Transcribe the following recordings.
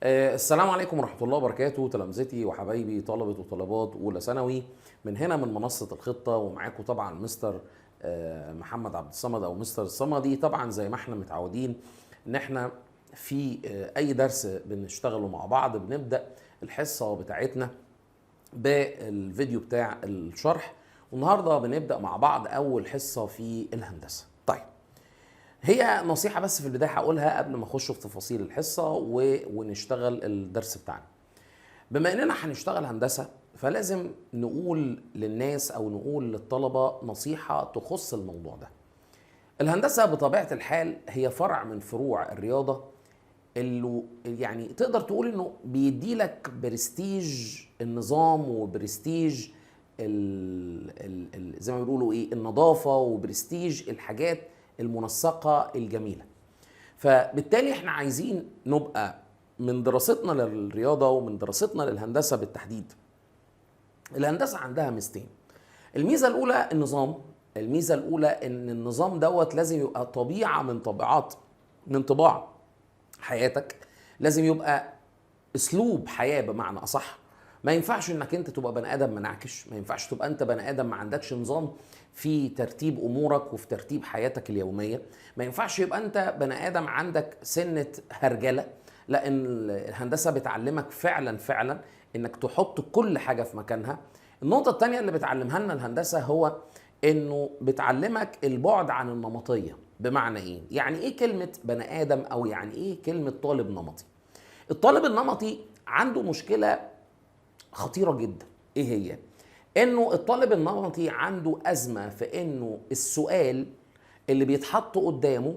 السلام عليكم ورحمة الله وبركاته تلامذتي وحبايبي طلبة وطالبات أولى ثانوي من هنا من منصة الخطة، ومعاكم طبعا مستر محمد عبد الصمد أو مستر الصمدي. طبعا زي ما احنا متعودين إن احنا في أي درس بنشتغله مع بعض بنبدأ الحصة بتاعتنا بالفيديو بتاع الشرح، والنهاردة بنبدأ مع بعض أول حصة في الهندسة. طيب، هي نصيحة بس في البداية هقولها قبل ما اخش في تفاصيل الحصة ونشتغل الدرس بتاعنا. بما اننا هنشتغل هندسة فلازم نقول للناس او نقول للطلبة نصيحة تخص الموضوع ده. الهندسة بطبيعة الحال هي فرع من فروع الرياضة، اللي يعني تقدر تقول انه بيدي لك برستيج النظام وبرستيج زي ما بيقولوا ايه النظافة، وبرستيج الحاجات المنسقة الجميلة. فبالتالي احنا عايزين نبقى من دراستنا للرياضة ومن دراستنا للهندسة بالتحديد. الهندسة عندها ميزتين. الميزة الأولى النظام. الميزة الأولى إن النظام دوت لازم يبقى طبيعة من طباع حياتك، لازم يبقى أسلوب حياة بمعنى أصح. ما ينفعش انك انت تبقى بني ادم منعكش، ما ينفعش تبقى انت بني ادم ما عندكش نظام في ترتيب امورك وفي ترتيب حياتك اليوميه، ما ينفعش يبقى انت بني ادم عندك سنه هرجله. لان الهندسه بتعلمك فعلا انك تحط كل حاجه في مكانها. النقطه الثانيه اللي بتعلمها لنا الهندسه هو انه بتعلمك البعد عن النمطيه. بمعنى ايه؟ يعني ايه كلمه بني ادم، او يعني ايه كلمه طالب نمطي؟ الطالب النمطي عنده مشكله خطيرة جدا. ايه هي؟ انه الطالب النمطي عنده ازمة في انه السؤال اللي بيتحط قدامه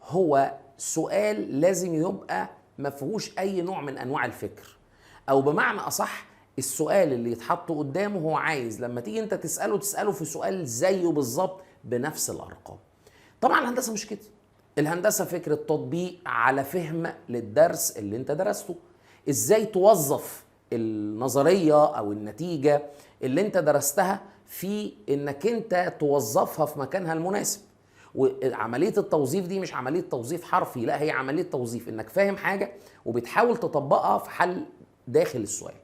هو سؤال لازم يبقى ما فيهوش اي نوع من انواع الفكر، او بمعنى اصح السؤال اللي يتحط قدامه هو عايز لما تيجي انت تسأله في سؤال زيه بالظبط بنفس الارقام. طبعا الهندسة مش كده. الهندسة فكرة تطبيق على فهم للدرس اللي انت درسته، ازاي توظف النظرية او النتيجة اللي انت درستها في انك انت توظفها في مكانها المناسب. وعملية التوظيف دي مش عملية توظيف حرفي، لا، هي عملية توظيف انك فاهم حاجة وبتحاول تطبقها في حل داخل السؤال.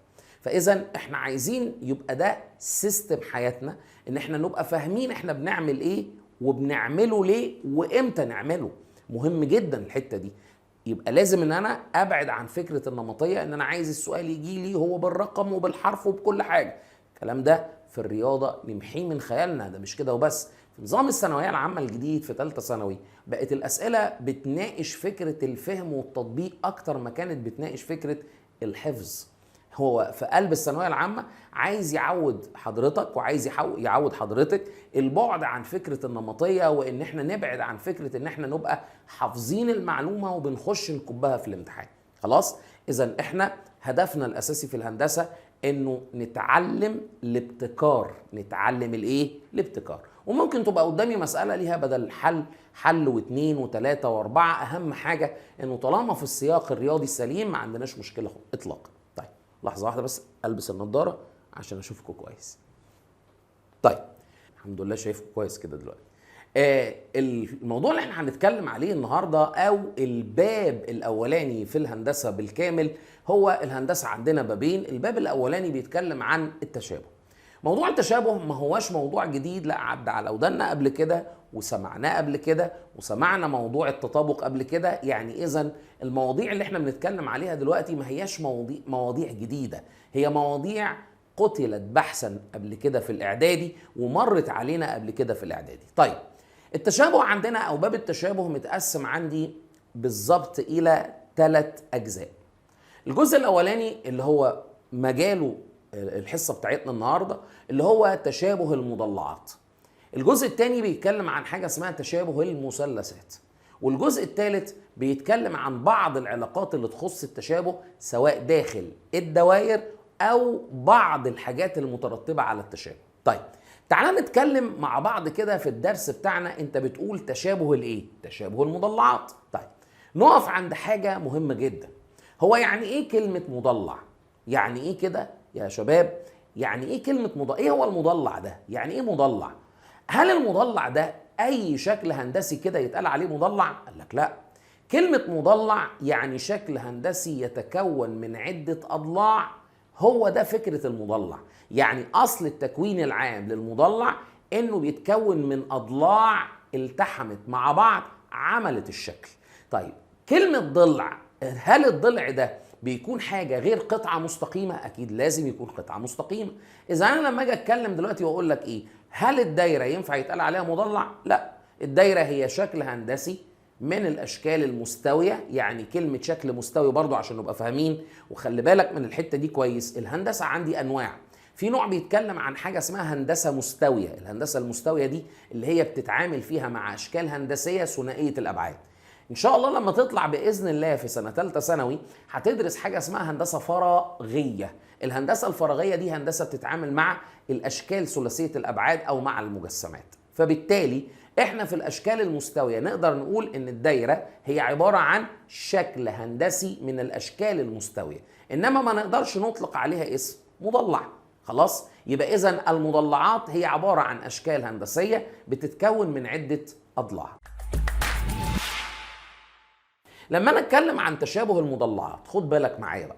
فاذا احنا عايزين يبقى ده سيستم حياتنا، ان احنا نبقى فاهمين احنا بنعمل ايه وبنعمله ليه وامتى نعمله. مهم جدا الحتة دي. يبقى لازم ان انا ابعد عن فكرة النمطية، ان انا عايز السؤال يجي لي هو بالرقم وبالحرف وبكل حاجة. الكلام ده في الرياضة نمحيه من خيالنا. ده مش كده وبس. في نظام الثانوية العامة الجديد في ثالثة ثانوي بقت الأسئلة بتناقش فكرة الفهم والتطبيق أكتر ما كانت بتناقش فكرة الحفظ. هو في قلب الثانويه العامه عايز يعود حضرتك وعايز يعود حضرتك البعد عن فكره النمطيه، وان احنا نبعد عن فكره ان احنا نبقى حافظين المعلومه وبنخش نكبها في الامتحان. خلاص؟ اذا احنا هدفنا الاساسي في الهندسه انه نتعلم الابتكار. نتعلم الايه؟ الابتكار. وممكن تبقى قدامي مساله ليها بدل حل واثنين وثلاثه واربعه، اهم حاجه انه طالما في السياق الرياضي السليم ما عندناش مشكله اطلاقا. طيب، لحظة واحدة بس ألبس النضارة عشان أشوفكم كويس. طيب، الحمد لله شايفكم كويس كده دلوقتي. الموضوع اللي احنا هنتكلم عليه النهاردة أو الباب الأولاني في الهندسة بالكامل هو الهندسة عندنا بابين. الباب الأولاني بيتكلم عن التشابه. موضوع التشابه ما هواش موضوع جديد، لا، عدى على ودنا قبل كده وسمعناه قبل كده، وسمعنا موضوع التطابق قبل كده. يعني اذا المواضيع اللي احنا بنتكلم عليها دلوقتي ما هياش مواضيع جديدة، هي مواضيع قتلت بحثا قبل كده في الاعدادي ومرت علينا قبل كده في الاعدادي. طيب، التشابه عندنا او باب التشابه متقسم عندي بالظبط الى 3 اجزاء. الجزء الاولاني اللي هو مجاله الحصة بتاعتنا النهاردة اللي هو تشابه المضلعات. الجزء الثاني بيتكلم عن حاجة اسمها تشابه المثلثات. والجزء الثالث بيتكلم عن بعض العلاقات اللي تخص التشابه سواء داخل الدوائر او بعض الحاجات المترتبة على التشابه. طيب، تعالى نتكلم مع بعض كده في الدرس بتاعنا. انت بتقول تشابه الايه؟ تشابه المضلعات. طيب، نقف عند حاجة مهمة جدا. هو يعني ايه كلمة مضلع؟ يعني ايه كده يا شباب؟ يعني ايه كلمة ايه هو المضلع ده؟ يعني ايه مضلع؟ هل المضلع ده اي شكل هندسي كده يتقال عليه مضلع؟ قال لك لا. كلمة مضلع يعني شكل هندسي يتكون من عدة أضلاع، هو ده فكرة المضلع. يعني أصل التكوين العام للمضلع إنه بيتكون من أضلاع التحمت مع بعض عملت الشكل. طيب كلمة ضلع، هل الضلع ده بيكون حاجة غير قطعة مستقيمة؟ أكيد لازم يكون قطعة مستقيمة. إذا أنا لما أجي أتكلم دلوقتي وأقول لك إيه، هل الدايرة ينفع يتقال عليها مضلع؟ لا، الدايرة هي شكل هندسي من الاشكال المستويه. يعني كلمه شكل مستوي برضو عشان نبقى فاهمين، وخلي بالك من الحته دي كويس، الهندسه عندي انواع. في نوع بيتكلم عن حاجه اسمها هندسه مستويه. الهندسه المستويه دي اللي هي بتتعامل فيها مع اشكال هندسيه ثنائيه الابعاد. ان شاء الله لما تطلع باذن الله في سنه ثالثه ثانوي هتدرس حاجه اسمها هندسه فراغيه. الهندسه الفراغيه دي هندسه بتتعامل مع الاشكال ثلاثيه الابعاد او مع المجسمات. فبالتالي احنا في الاشكال المستويه نقدر نقول ان الدايره هي عباره عن شكل هندسي من الاشكال المستويه، انما ما نقدرش نطلق عليها اسم مضلع. خلاص، يبقى اذا المضلعات هي عباره عن اشكال هندسيه بتتكون من عده اضلاع. لما انا اتكلم عن تشابه المضلعات، خد بالك معايا بقى.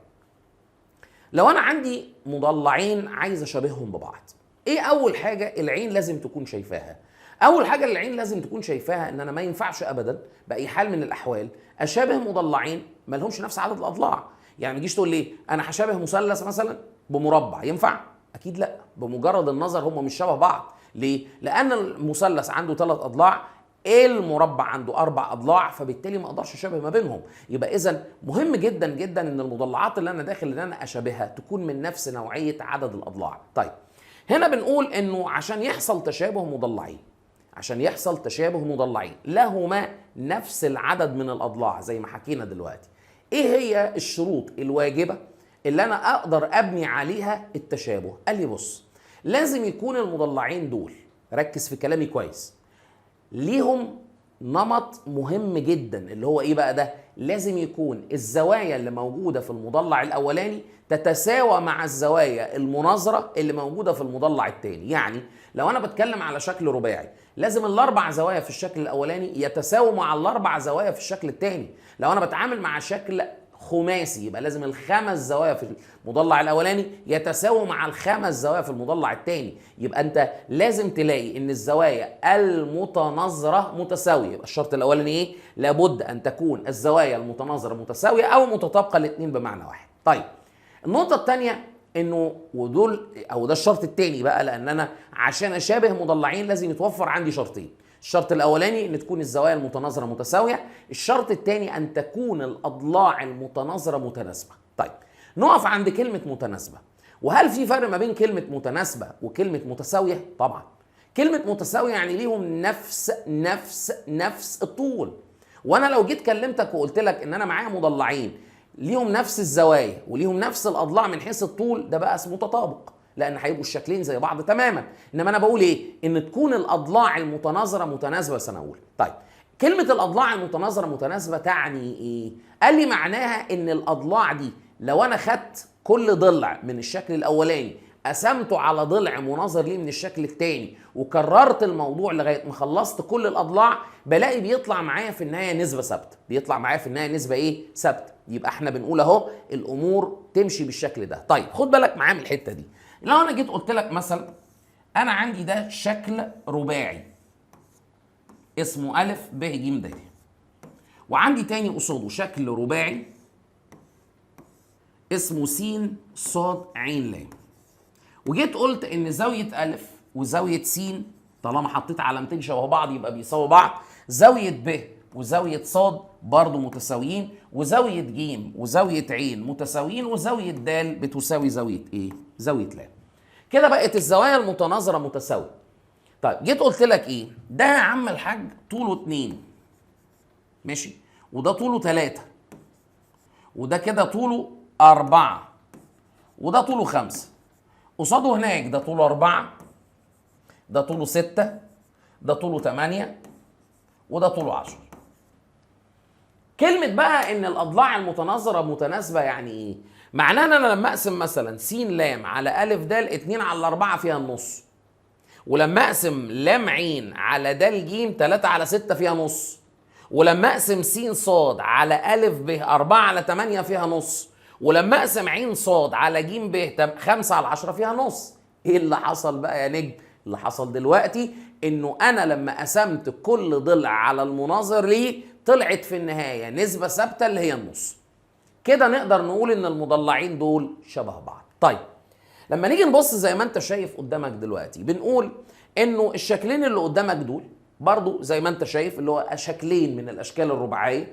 لو انا عندي مضلعين عايز اشابههم ببعض، ايه اول حاجه العين لازم تكون شايفاها؟ اول حاجه العين لازم تكون شايفاها ان انا ما ينفعش ابدا باي حال من الاحوال اشابه مضلعين ما لهمش نفس عدد الاضلاع. يعني ما تجيش تقول لي انا هشابه مثلث مثلا بمربع، ينفع؟ اكيد لا، بمجرد النظر هم مش شبه بعض. ليه؟ لان المثلث عنده 3 اضلاع، المربع عنده 4 اضلاع، فبالتالي ما اقدرش اشابه ما بينهم. يبقى اذا مهم جدا جدا ان المضلعات اللي انا داخل ان انا اشابهها تكون من نفس نوعيه عدد الاضلاع. طيب هنا بنقول انه عشان يحصل تشابه مضلعين، عشان يحصل تشابه مضلعين لهما نفس العدد من الاضلاع زي ما حكينا دلوقتي، ايه هي الشروط الواجبه اللي انا اقدر ابني عليها التشابه؟ قال لي بص، لازم يكون المضلعين دول، ركز في كلامي كويس، ليهم نمط مهم جدا اللي هو ايه بقى ده؟ لازم يكون الزوايا اللي موجوده في المضلع الاولاني تتساوى مع الزوايا المناظره اللي موجوده في المضلع الثاني. يعني لو انا بتكلم على شكل رباعي لازم ال4 زوايا في الشكل الاولاني يتساووا مع ال4 زوايا في الشكل الثاني. لو انا بتعامل مع شكل خماسي يبقى لازم ال5 زوايا في المضلع الاولاني يتساووا مع ال5 زوايا في المضلع الثاني. يبقى انت لازم تلاقي ان الزوايا المتناظره متساويه. يبقى الشرط الاولاني ايه؟ لابد ان تكون الزوايا المتناظره متساويه او متطابقه الاثنين بمعنى واحد. طيب النقطه الثانيه انه ودول او ده الشرط الثاني بقى، لان انا عشان اشابه مضلعين لازم يتوفر عندي شرطين. الشرط الاولاني ان تكون الزوايا المتناظره متساويه، الشرط الثاني ان تكون الاضلاع المتناظره متناسبه. طيب نقف عند كلمه متناسبه. وهل في فرق ما بين كلمه متناسبه وكلمه متساويه؟ طبعا. كلمه متساويه يعني ليهم نفس الطول. وانا لو جيت كلمتك وقلت لك ان انا معايا مضلعين ليهم نفس الزوايا وليهم نفس الاضلاع من حيث الطول، ده بقى اسمه تطابق، لان هيبقوا الشكلين زي بعض تماما. انما انا بقول ايه؟ ان تكون الاضلاع المتناظره متناسبه سنقول. طيب كلمه الاضلاع المتناظره متناسبه تعني ايه؟ قال لي معناها ان الاضلاع دي لو انا خدت كل ضلع من الشكل الاولاني قسمته على ضلع مناظر ليه من الشكل الثاني وكررت الموضوع لغايه ما خلصت كل الاضلاع، بلاقي بيطلع معايا في النهايه نسبه ثابته. بيطلع معايا في النهايه نسبه ايه؟ ثابته. يبقى احنا بنقول اهو الامور تمشي بالشكل ده. طيب خد بالك معايا من الحته دي. لو انا جيت قلت لك مثلا انا عندي ده شكل رباعي اسمه ا ب ج د، وعندي تاني قصاده شكل رباعي اسمه س ص ع ل، وجيت قلت ان زاويه ا وزاويه س طالما حطيت علامتين شبه بعض يبقى بيساووا بعض، زاويه ب وزاويه ص برضه متساويين، وزاويه ج وزاويه ع متساويين، وزاويه د بتساوي زاويه ايه؟ زاويه ل. كده بقت الزوايا المتناظره متساويه. طيب جيت قلت لك ايه؟ ده يا عم الحاج طوله 2، ماشي، وده طوله 3، وده كده طوله 4، وده طوله 5. قصاده هناك ده طوله 4، ده طوله 6، ده طوله 8، وده طوله 10. كلمة بقى ان الاضلاع المتناظرة متناسبة يعني ايه؟ معناه ان انا لما اقسم مثلا س ل على ا د 2 على 4 فيها النص، ولما اقسم ل ع على د ج 3 على 6 فيها نص، ولما اقسم س ص على أ ب 4 على 8 فيها نص، ولما اقسم ع ص على ج ب 5 على 10 فيها نص. ايه اللي حصل بقى يا نجم؟ اللي حصل دلوقتي انه انا لما قسمت كل ضلع على المناظر ليه طلعت في النهاية نسبة ثابتة اللي هي النص. كده نقدر نقول ان المضلعين دول شبه بعض. طيب لما نيجي نبص زي ما انت شايف قدامك دلوقتي، بنقول انه الشكلين اللي قدامك دول برضو زي ما انت شايف اللي هو شكلين من الاشكال الرباعيه.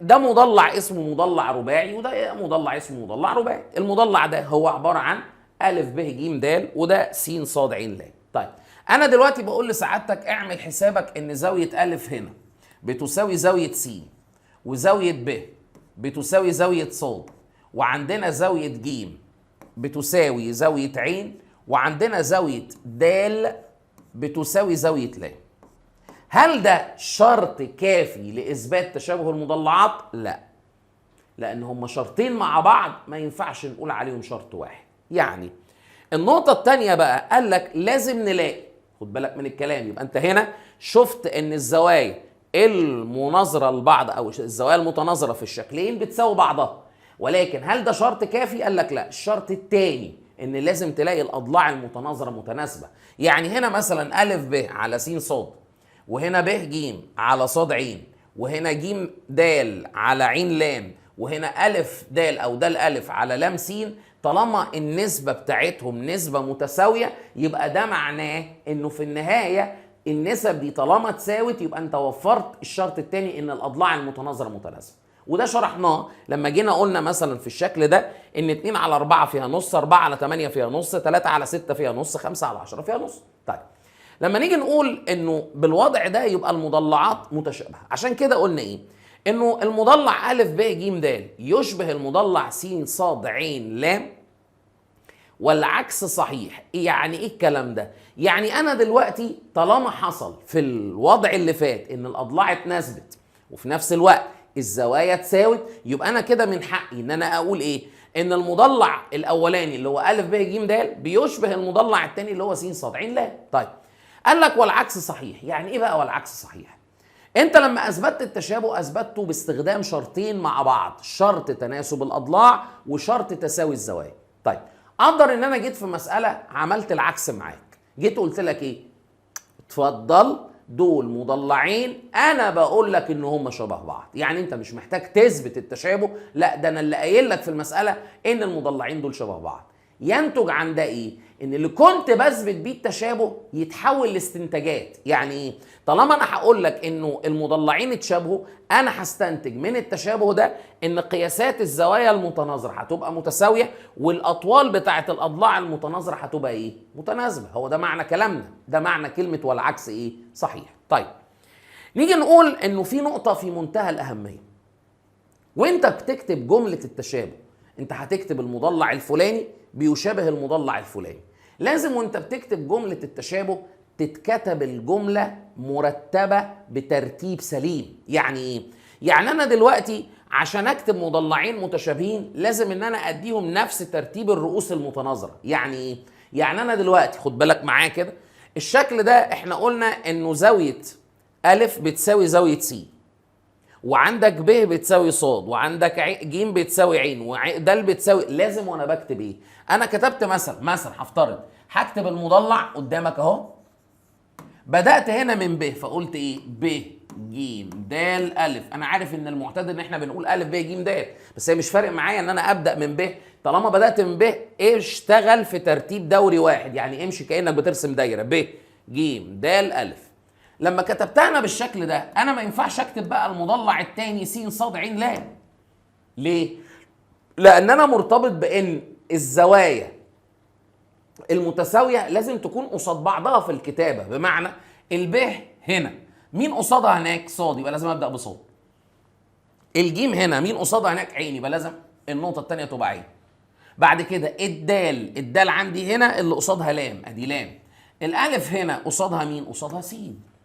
ده مضلع اسمه مضلع رباعي، وده مضلع اسمه مضلع رباعي. المضلع ده هو عباره عن أ ب ج د، وده س ص ع ل. طيب انا دلوقتي بقول لسعادتك اعمل حسابك ان زاويه أ هنا بتساوي زاويه س، وزاويه ب بتساوي زاويه ص، وعندنا زاويه ج بتساوي زاويه ع، وعندنا زاويه د بتساوي زاويه ل. هل ده شرط كافي لإثبات تشابه المضلعات؟ لا، لأن هما شرطين مع بعض ما ينفعش نقول عليهم شرط واحد. يعني النقطة التانية بقى قال لك لازم نلاقي، خد بالك من الكلام، يبقى أنت هنا شفت إن الزوايا المناظرة لبعض أو الزوايا المتناظرة في الشكلين بتساوي بعضها، ولكن هل ده شرط كافي؟ قال لك لا، الشرط التاني إن لازم تلاقي الأضلاع المتناظرة متناسبة. يعني هنا مثلا أ ب على س ص، وهنا ب ج على ص ع، وهنا ج د على ع ل، وهنا أ د أو د أ على ل س. طالما النسبة بتاعتهم نسبة متساوية يبقى ده معناه انه في النهاية النسب دي طالما تساوت يبقى انت وفرت الشرط التاني ان الاضلاع المتناظرة متناسبة. وده شرحناه لما جينا قلنا مثلا في الشكل ده ان 2 على 4 فيها نص، 4 على 8 فيها نص، 3 على 6 فيها نص، 5 على 10 فيها نص. طيب لما نيجي نقول انه بالوضع ده يبقى المضلعات متشابهة، عشان كده قلنا ايه؟ انه المضلع أ ب ج د يشبه المضلع س ص ع ل، والعكس صحيح. يعني ايه الكلام ده؟ يعني انا دلوقتي طالما حصل في الوضع اللي فات ان الاضلاع اتناسبت وفي نفس الوقت الزوايا تساوت، يبقى انا كده من حقي ان انا اقول ايه؟ ان المضلع الاولاني اللي هو أ ب ج د بيشبه المضلع الثاني اللي هو س ص ع ل. طيب قال لك والعكس صحيح. يعني ايه بقى والعكس صحيح؟ انت لما اثبتت التشابه اثبته باستخدام شرطين مع بعض، شرط تناسب الاضلاع وشرط تساوي الزوايا. طيب اقدر ان انا جيت في مساله عملت العكس معاك، جيت قلت لك ايه؟ اتفضل دول مضلعين انا بقول لك ان هم شبه بعض. يعني انت مش محتاج تثبت التشابه، لا ده انا اللي قايل لك في المساله ان المضلعين دول شبه بعض. ينتج عن ده ايه؟ ان اللي كنت بثبت بيه التشابه يتحول لاستنتاجات. يعني ايه؟ طالما انا هقول لك انه المضلعين اتشابهوا، انا هستنتج من التشابه ده ان قياسات الزوايا المتناظره هتبقى متساويه، والاطوال بتاعه الاضلاع المتناظره هتبقى ايه؟ متناسبه. هو ده معنى كلامنا، ده معنى كلمه والعكس ايه؟ صحيح. طيب نيجي نقول انه في نقطه في منتهى الاهميه، وانت بتكتب جمله التشابه انت هتكتب المضلع الفلاني بيشابه المضلع الفلاني. لازم وانت بتكتب جملة التشابه تتكتب الجملة مرتبة بترتيب سليم. يعني ايه؟ يعني انا دلوقتي عشان اكتب مضلعين متشابهين لازم ان انا اديهم نفس ترتيب الرؤوس المتناظرة. يعني ايه؟ يعني انا دلوقتي خد بالك معايا كده، الشكل ده احنا قلنا انه زاوية أ بتساوي زاوية س، وعندك ب بتساوي ص، وعندك ج بتساوي ع، ود بتساوي. لازم وانا بكتب ايه؟ انا كتبت مثلا هفترض هكتب المضلع قدامك اهو، بدات هنا من ب فقلت ايه؟ ب ج د أ. انا عارف ان المعتاد ان احنا بنقول أ ب ج د، بس هي مش فارق معايا ان انا ابدا من ب. طالما بدات من ب اشتغل في ترتيب دوري واحد، يعني امشي كانك بترسم دايره ب ج د أ. لما كتبتها انا بالشكل ده انا ما ينفعش اكتب بقى المضلع الثاني س ص ع ل. ليه؟ لان انا مرتبط بان الزوايا المتساويه لازم تكون قصاد بعضها في الكتابه. بمعنى الب هنا مين قصادها هناك؟ ص، يبقى لازم ابدا بص. الجيم هنا مين قصادها هناك؟ عين، يبقى لازم النقطه الثانيه تبقى عين. بعد كده الدال عندي هنا اللي قصادها لام، ادي لام. الالف هنا قصادها مين؟ قصادها س.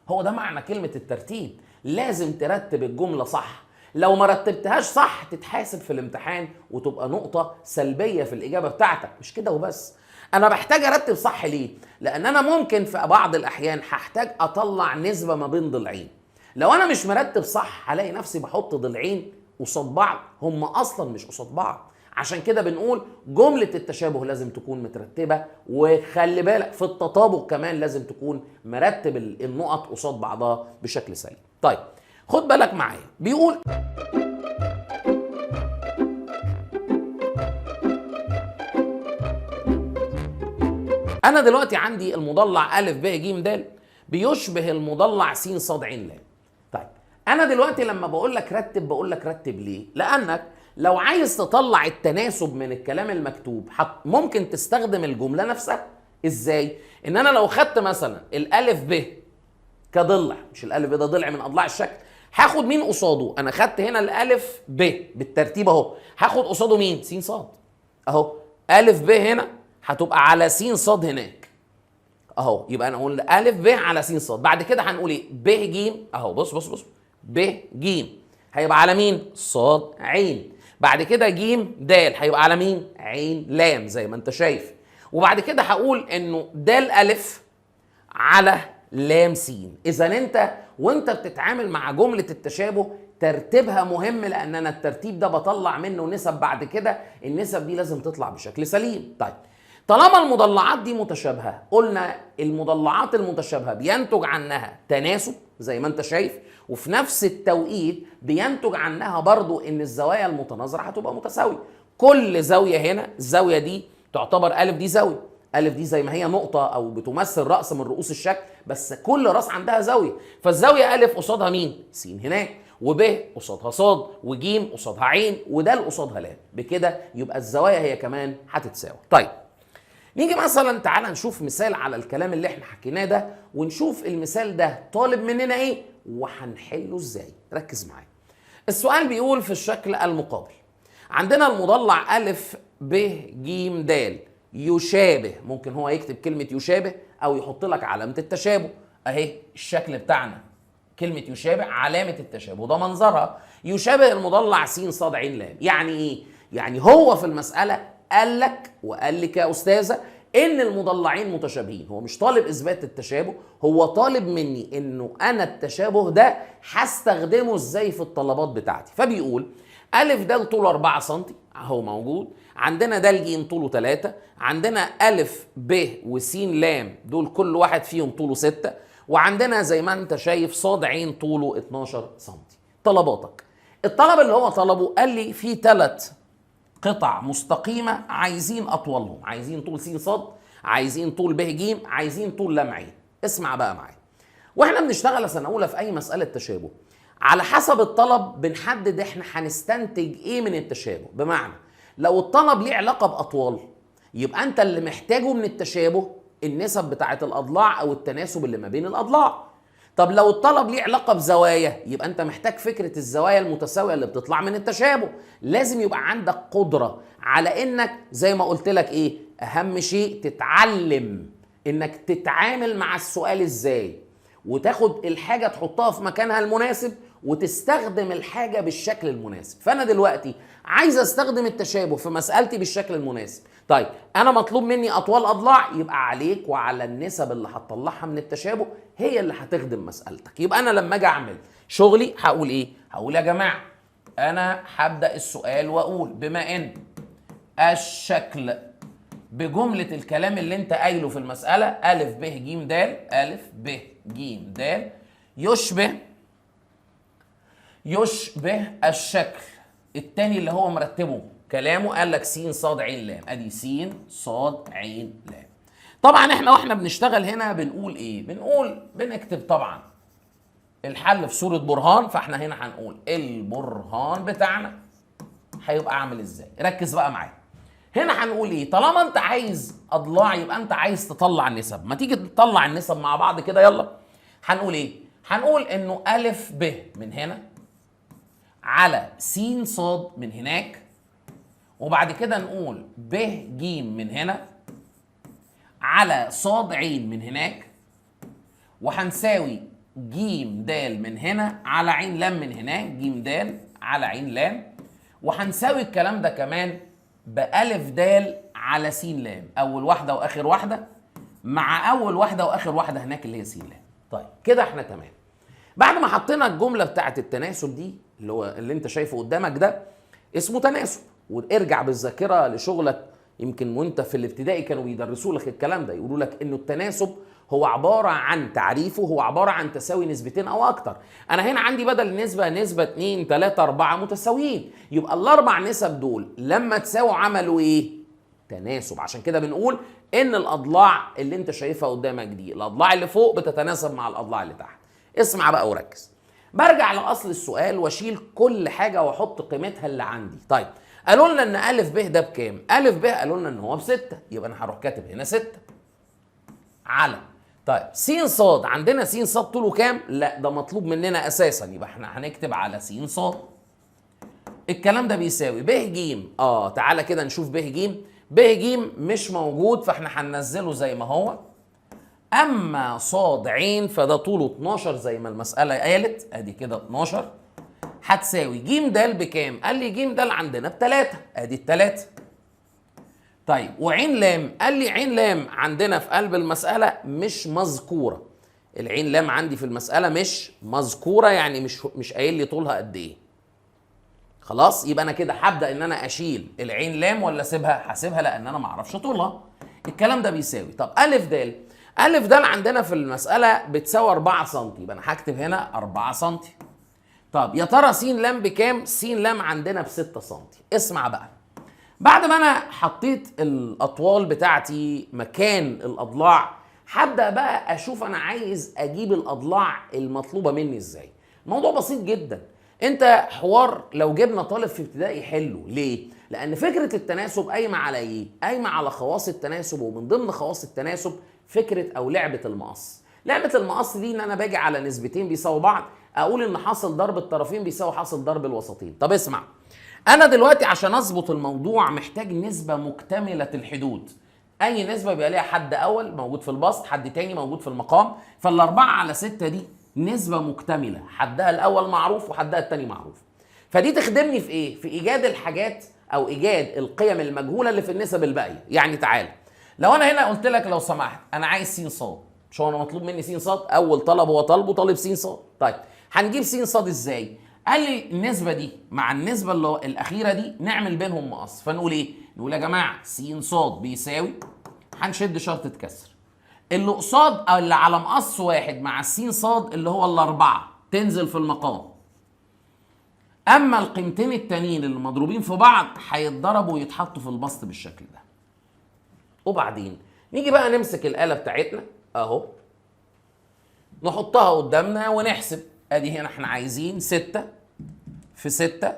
هو ده معنى كلمة الترتيب. لازم ترتب الجملة صح، لو ما رتبتهاش صح تتحاسب في الامتحان وتبقى نقطة سلبية في الإجابة بتاعتك. مش كده وبس، أنا بحتاج أرتب صح ليه؟ لأن أنا ممكن في بعض الأحيان هحتاج أطلع نسبة ما بين ضلعين. لو انا مش مرتب صح هلاقي نفسي بحط ضلعين قصاد بعض هم اصلا مش قصاد بعض. عشان كده بنقول جملة التشابه لازم تكون مترتبة، وخلي بالك في التطابق كمان لازم تكون مرتب النقط قصاد بعضها بشكل سليم. طيب خد بالك معايا، بيقول انا دلوقتي عندي المضلع ا ب ج د بيشبه المضلع س ص ع ل. طيب انا دلوقتي لما بقول لك رتب بقول لك رتب ليه؟ لانك لو عايز تطلع التناسب من الكلام المكتوب ممكن تستخدم الجمله نفسها. ازاي؟ ان انا لو خدت مثلا الالف ب كضلع، مش الالف ب ده ضلع من اضلاع الشكل، هاخد مين قصاده؟ انا خدت هنا الالف ب بالترتيب اهو، هاخد قصاده مين؟ س ص اهو. الف ب هنا هتبقى على س ص هناك اهو، يبقى انا اقول الف ب على س ص. بعد كده هنقول ايه؟ ب ج اهو، بص بص بص، ب ج هيبقى على مين؟ ص ع. بعد كده ج د هيبقى على مين؟ ع ل زي ما انت شايف. وبعد كده هقول انه د الف على ل س. اذا انت وانت بتتعامل مع جمله التشابه ترتيبها مهم، لان انا الترتيب ده بطلع منه نسب بعد كده، النسب دي لازم تطلع بشكل سليم. طيب طالما المضلعات دي متشابهه، قلنا المضلعات المتشابهه بينتج عنها تناسب زي ما انت شايف، وفي نفس التوقيت بينتج عنها برضو ان الزوايا المتناظره هتبقى متساويه. كل زاويه هنا، الزاويه دي تعتبر ا دي زاويه، ا دي زي ما هي نقطه او بتمثل راس من رؤوس الشكل، بس كل راس عندها زاويه، فالزاويه ا قصادها مين؟ س هناك، وب قصادها ص، وج قصادها ع، وده قصادها ل. بكده يبقى الزوايا هي كمان هتتساوي. طيب نيجي مثلا تعالى نشوف مثال على الكلام اللي احنا حكيناه ده، ونشوف المثال ده طالب مننا ايه وهنحله ازاي. ركز معايا. السؤال بيقول في الشكل المقابل عندنا المضلع ا ب ج د يشابه، ممكن هو يكتب كلمة يشابه او يحط لك علامة التشابه اهي. الشكل بتاعنا كلمة يشابه علامة التشابه، ده منظرها يشابه المضلع س ص ع ل. يعني ايه؟ يعني هو في المسألة قال لك وقال لك يا أستاذة إن المضلعين متشابهين. هو مش طالب إثبات التشابه، هو طالب مني إنه أنا التشابه ده هستخدمه إزاي في الطلبات بتاعتي. فبيقول أ د طوله 4 سم أهو موجود، عندنا د ج طوله 3، عندنا أ ب وس ل دول كل واحد فيهم طوله 6، وعندنا زي ما أنت شايف ص ع طوله 12 سم. طلباتك. الطلب اللي هو طلبه قال لي في 3 قطع مستقيمة عايزين أطولهم، عايزين طول س ص، عايزين طول ب ج، عايزين طول ل ع. اسمع بقى معايا. واحنا بنشتغل سنة أولى في أي مسألة تشابه على حسب الطلب بنحدد احنا هنستنتج ايه من التشابه. بمعنى لو الطلب ليه علاقة بأطوال يبقى أنت اللي محتاجه من التشابه النسب بتاعة الأضلاع أو التناسب اللي ما بين الأضلاع. طب لو الطلب ليه علاقة بزوايا يبقى انت محتاج فكرة الزوايا المتساوية اللي بتطلع من التشابه. لازم يبقى عندك قدرة على انك زي ما قلت لك ايه، اهم شيء تتعلم انك تتعامل مع السؤال ازاي، وتاخد الحاجة تحطها في مكانها المناسب، وتستخدم الحاجة بالشكل المناسب. فانا دلوقتي عايز استخدم التشابه في مسألتي بالشكل المناسب. طيب انا مطلوب مني اطوال اضلاع، يبقى عليك وعلى النسب اللي هتطلعها من التشابه هي اللي هتخدم مسألتك. يبقى انا لما اجي اعمل شغلي هقول ايه؟ هقول يا جماعة انا هبدأ السؤال واقول بما ان الشكل بجملة الكلام اللي انت قايله في المسألة أ ب ج د، أ ب ج د يشبه الشكل التاني اللي هو مرتبه كلامه، قال لك س ص ع ل. ادي س ص ع ل. طبعا احنا واحنا بنشتغل هنا بنقول ايه؟ بنكتب طبعا الحل في صورة برهان، فاحنا هنا هنقول البرهان بتاعنا هيبقى عامل ازاي. ركز بقى معايا. هنا هنقول ايه؟ طالما انت عايز اضلاع يبقى انت عايز تطلع النسب. ما تيجي نطلع النسب مع بعض كده يلا. هنقول ايه؟ هنقول انه أ ب من هنا على س ص من هناك، وبعد كده نقول ب ج من هنا على ص ع من هناك، وهنساوي ج د من هنا على ع ل من هناك، ج د على ع ل، وهنساوي الكلام ده كمان بألف د على س ل، أول واحدة وآخر واحدة مع أول واحدة وآخر واحدة هناك اللي هي س ل. طيب كده احنا تمام. بعد ما حطينا الجمله بتاعت التناسب دي اللي هو اللي انت شايفه قدامك ده اسمه تناسب، وارجع بالذاكره لشغلك. يمكن وانت في الابتدائي كانوا بيدرسوا لك الكلام ده، يقولوا لك انه التناسب هو عباره عن تعريفه هو عباره عن تساوي نسبتين او اكتر. انا هنا عندي بدل نسبه 2 3 4 متساويين، يبقى الاربع نسب دول لما تساووا عملوا ايه؟ تناسب. عشان كده بنقول ان الاضلاع اللي انت شايفها قدامك دي، الاضلاع اللي فوق بتتناسب مع الاضلاع اللي تحت. اسمع بقى وركز. برجع لاصل السؤال واشيل كل حاجه واحط قيمتها اللي عندي. طيب قالوا لنا ان ا ب ده بكام؟ ا ب قالوا لنا ان هو ب6، يبقى انا هروح كاتب هنا 6 على. طيب س ص عندنا س ص طوله كام؟ لا ده مطلوب مننا اساسا، يبقى احنا هنكتب على س ص. الكلام ده بيساوي ب ج. تعالى كده نشوف ب ج. ب ج مش موجود فاحنا هننزله زي ما هو. اما ص ع فده طوله 12 زي ما المساله قالت، ادي كده 12 هتساوي ج د بكام؟ قال لي ج د عندنا ب3، ادي ال3. طيب وعين لام، قال لي عين لام عندنا في قلب المساله مش مذكوره. العين لام عندي في المساله مش مذكوره، يعني مش قايل لي طولها قد ايه. خلاص يبقى انا كده هبدا ان انا اشيل العين لام ولا اسيبها؟ هسيبها لان انا ما اعرفش طولها. الكلام ده بيساوي، طب ا د، ا د عندنا في المساله بتساوي 4 سم، يبقى انا هكتب هنا 4 سم. طب يا ترى س ل بكام؟ س ل عندنا ب6 سم. اسمع بقى، بعد ما انا حطيت الاطوال بتاعتي مكان الاضلاع، هبدا بقى اشوف انا عايز اجيب الاضلاع المطلوبه مني ازاي. الموضوع بسيط جدا. انت حوار لو جبنا طالب في ابتدائي حلو. ليه؟ لان فكره التناسب قايمه على ايه؟ قايمه على خواص التناسب، ومن ضمن خواص التناسب فكره او لعبه المقص. لعبه المقص دي ان انا باجي على نسبتين بيساووا بعض اقول ان حاصل ضرب الطرفين بيساوي حاصل ضرب الوسطين. طب اسمع، انا دلوقتي عشان اظبط الموضوع محتاج نسبه مكتمله الحدود. اي نسبه بيبقى ليها حد اول موجود في البسط، حد تاني موجود في المقام. فال4 على 6 دي نسبه مكتمله، حدها الاول معروف وحدها التاني معروف. فدي تخدمني في ايه؟ في ايجاد الحاجات او ايجاد القيم المجهوله اللي في النسب الباقيه. يعني تعالى لو انا هنا قلت لك لو سمحت انا عايز س ص، مش هو انا مطلوب مني س ص؟ اول طلب هو طالب س ص. طيب هنجيب س ص ازاي؟ قال لي النسبه دي مع النسبه اللي الاخيره دي نعمل بينهم مقص. فنقول ايه؟ نقول يا جماعه س ص بيساوي، هنشد شرطه كسر، اللي قصاد او اللي على مقص واحد مع الس ص اللي هو ال4 تنزل في المقام، اما القيمتين التانيين اللي مضروبين في بعض هيتضربوا ويتحطوا في البسط بالشكل ده. وبعدين نيجي بقى نمسك الاله بتاعتنا اهو، نحطها قدامنا ونحسب. ادي هنا احنا عايزين 6 في 6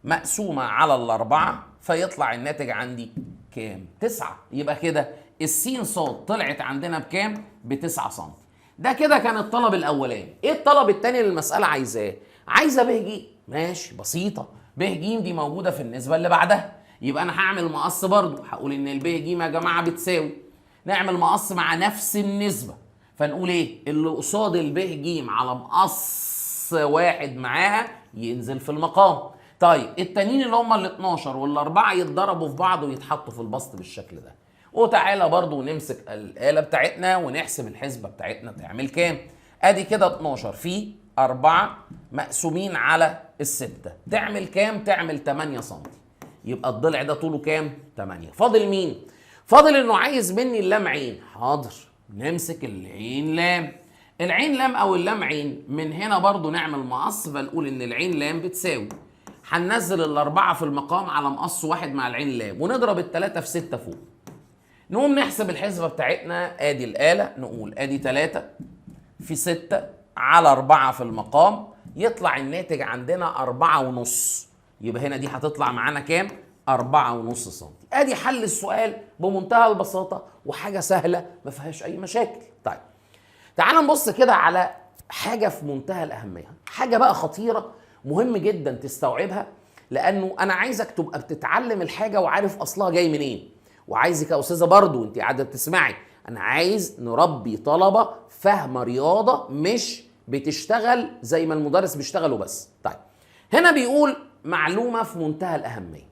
مقسومه على ال4 فيطلع الناتج عندي كام؟ 9. يبقى كده السين صاد طلعت عندنا بكام؟ ب9 سم. ده كده كان الطلب الاولاني. ايه الطلب الثاني اللي المساله عايزاه؟ عايزه ب ج. ماشي بسيطه، ب ج دي موجوده في النسبه اللي بعدها، يبقى انا هعمل مقص برضو، هقول ان الب ج يا جماعه بتساوي، نعمل مقص مع نفس النسبه. فنقول ايه؟ اللي قصاد الب ج على مقص واحد معاها ينزل في المقام. طيب التانيين اللي هم ال12 وال4 يتضربوا في بعض ويتحطوا في البسط بالشكل ده. وتعالى برضو نمسك الآلة بتاعتنا ونحسب الحسبة بتاعتنا تعمل كام. ادي كده 12 في 4 مقسومين على ال6 تعمل كام؟ تعمل 8 سم. يبقى الضلع ده طوله كام؟ 8. فاضل مين؟ فاضل انه عايز مني اللام عين. حاضر، نمسك العين لام. العين لام او اللام عين من هنا برضو نعمل مقص، فنقول ان العين لام بتساوي، هننزل ال4 في المقام على مقص واحد مع العين لام ونضرب ال3 في 6 فوق. نقوم نحسب الحسبة بتاعتنا. ادي الآلة، نقول ادي 3 في 6 على 4 في المقام، يطلع الناتج عندنا 4.5. يبقى هنا دي هتطلع معانا كام؟ 4.5 سم. ادي حل السؤال بمنتهى البساطة وحاجة سهلة ما فيهاش اي مشاكل. طيب تعال نبص كده على حاجة في منتهى الأهمية، حاجة بقى خطيرة مهم جدا تستوعبها، لأنه أنا عايزك تبقى بتتعلم الحاجة وعارف أصلها جاي منين. وعايزك يا أستاذة برضو أنت قاعدة بتسمعي، أنا عايز نربي طلبة فاهمة رياضة مش بتشتغل زي ما المدرس بيشتغلوا بس. طيب هنا بيقول معلومة في منتهى الأهمية.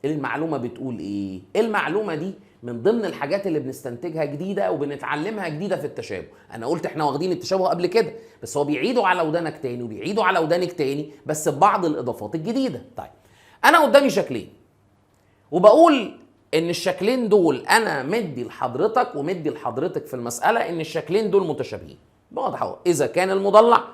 المعلومة بتقول إيه؟ المعلومة دي من ضمن الحاجات اللي بنستنتجها جديده وبنتعلمها جديده في التشابه. انا قلت احنا واخدين التشابه قبل كده، بس هو بيعيدوا على ودانك تاني وبيعيدوا على ودانك تاني، بس ببعض الاضافات الجديده. طيب انا قدامي شكلين وبقول ان الشكلين دول انا مدي لحضرتك ومدي لحضرتك في المساله ان الشكلين دول متشابهين. واضح اهو، اذا كان المضلع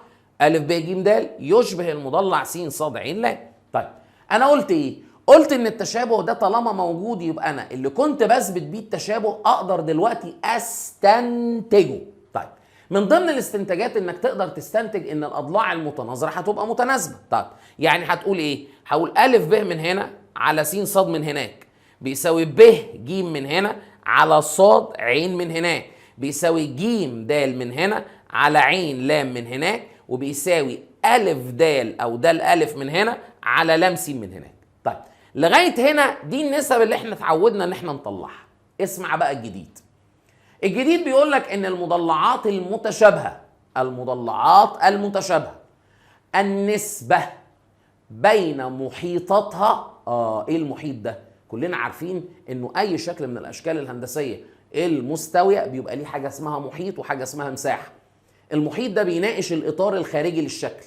ا ب ج د يشبه المضلع س ص ع ل. طيب انا قلت ايه؟ قلت ان التشابه ده طالما موجود يبقى انا اللي كنت بثبت بيه التشابه اقدر دلوقتي استنتجه. طيب من ضمن الاستنتاجات انك تقدر تستنتج ان الاضلاع المتناظره هتبقى متناسبه. طيب يعني هتقول ايه؟ هقول ا ب من هنا على س ص من هناك بيساوي ب ج من هنا على ص ع من هناك بيساوي ج د من هنا على ع ل من هناك وبيساوي ا د او د الالف من هنا على ل س من هناك. طيب لغايه هنا دي النسب اللي احنا اتعودنا ان احنا نطلعها. اسمع بقى الجديد. الجديد بيقول لك ان المضلعات المتشابهه النسبه بين محيطاتها ايه المحيط ده؟ كلنا عارفين انه اي شكل من الاشكال الهندسيه المستويه بيبقى ليه حاجه اسمها محيط وحاجه اسمها مساحه. المحيط ده بيناقش الاطار الخارجي للشكل.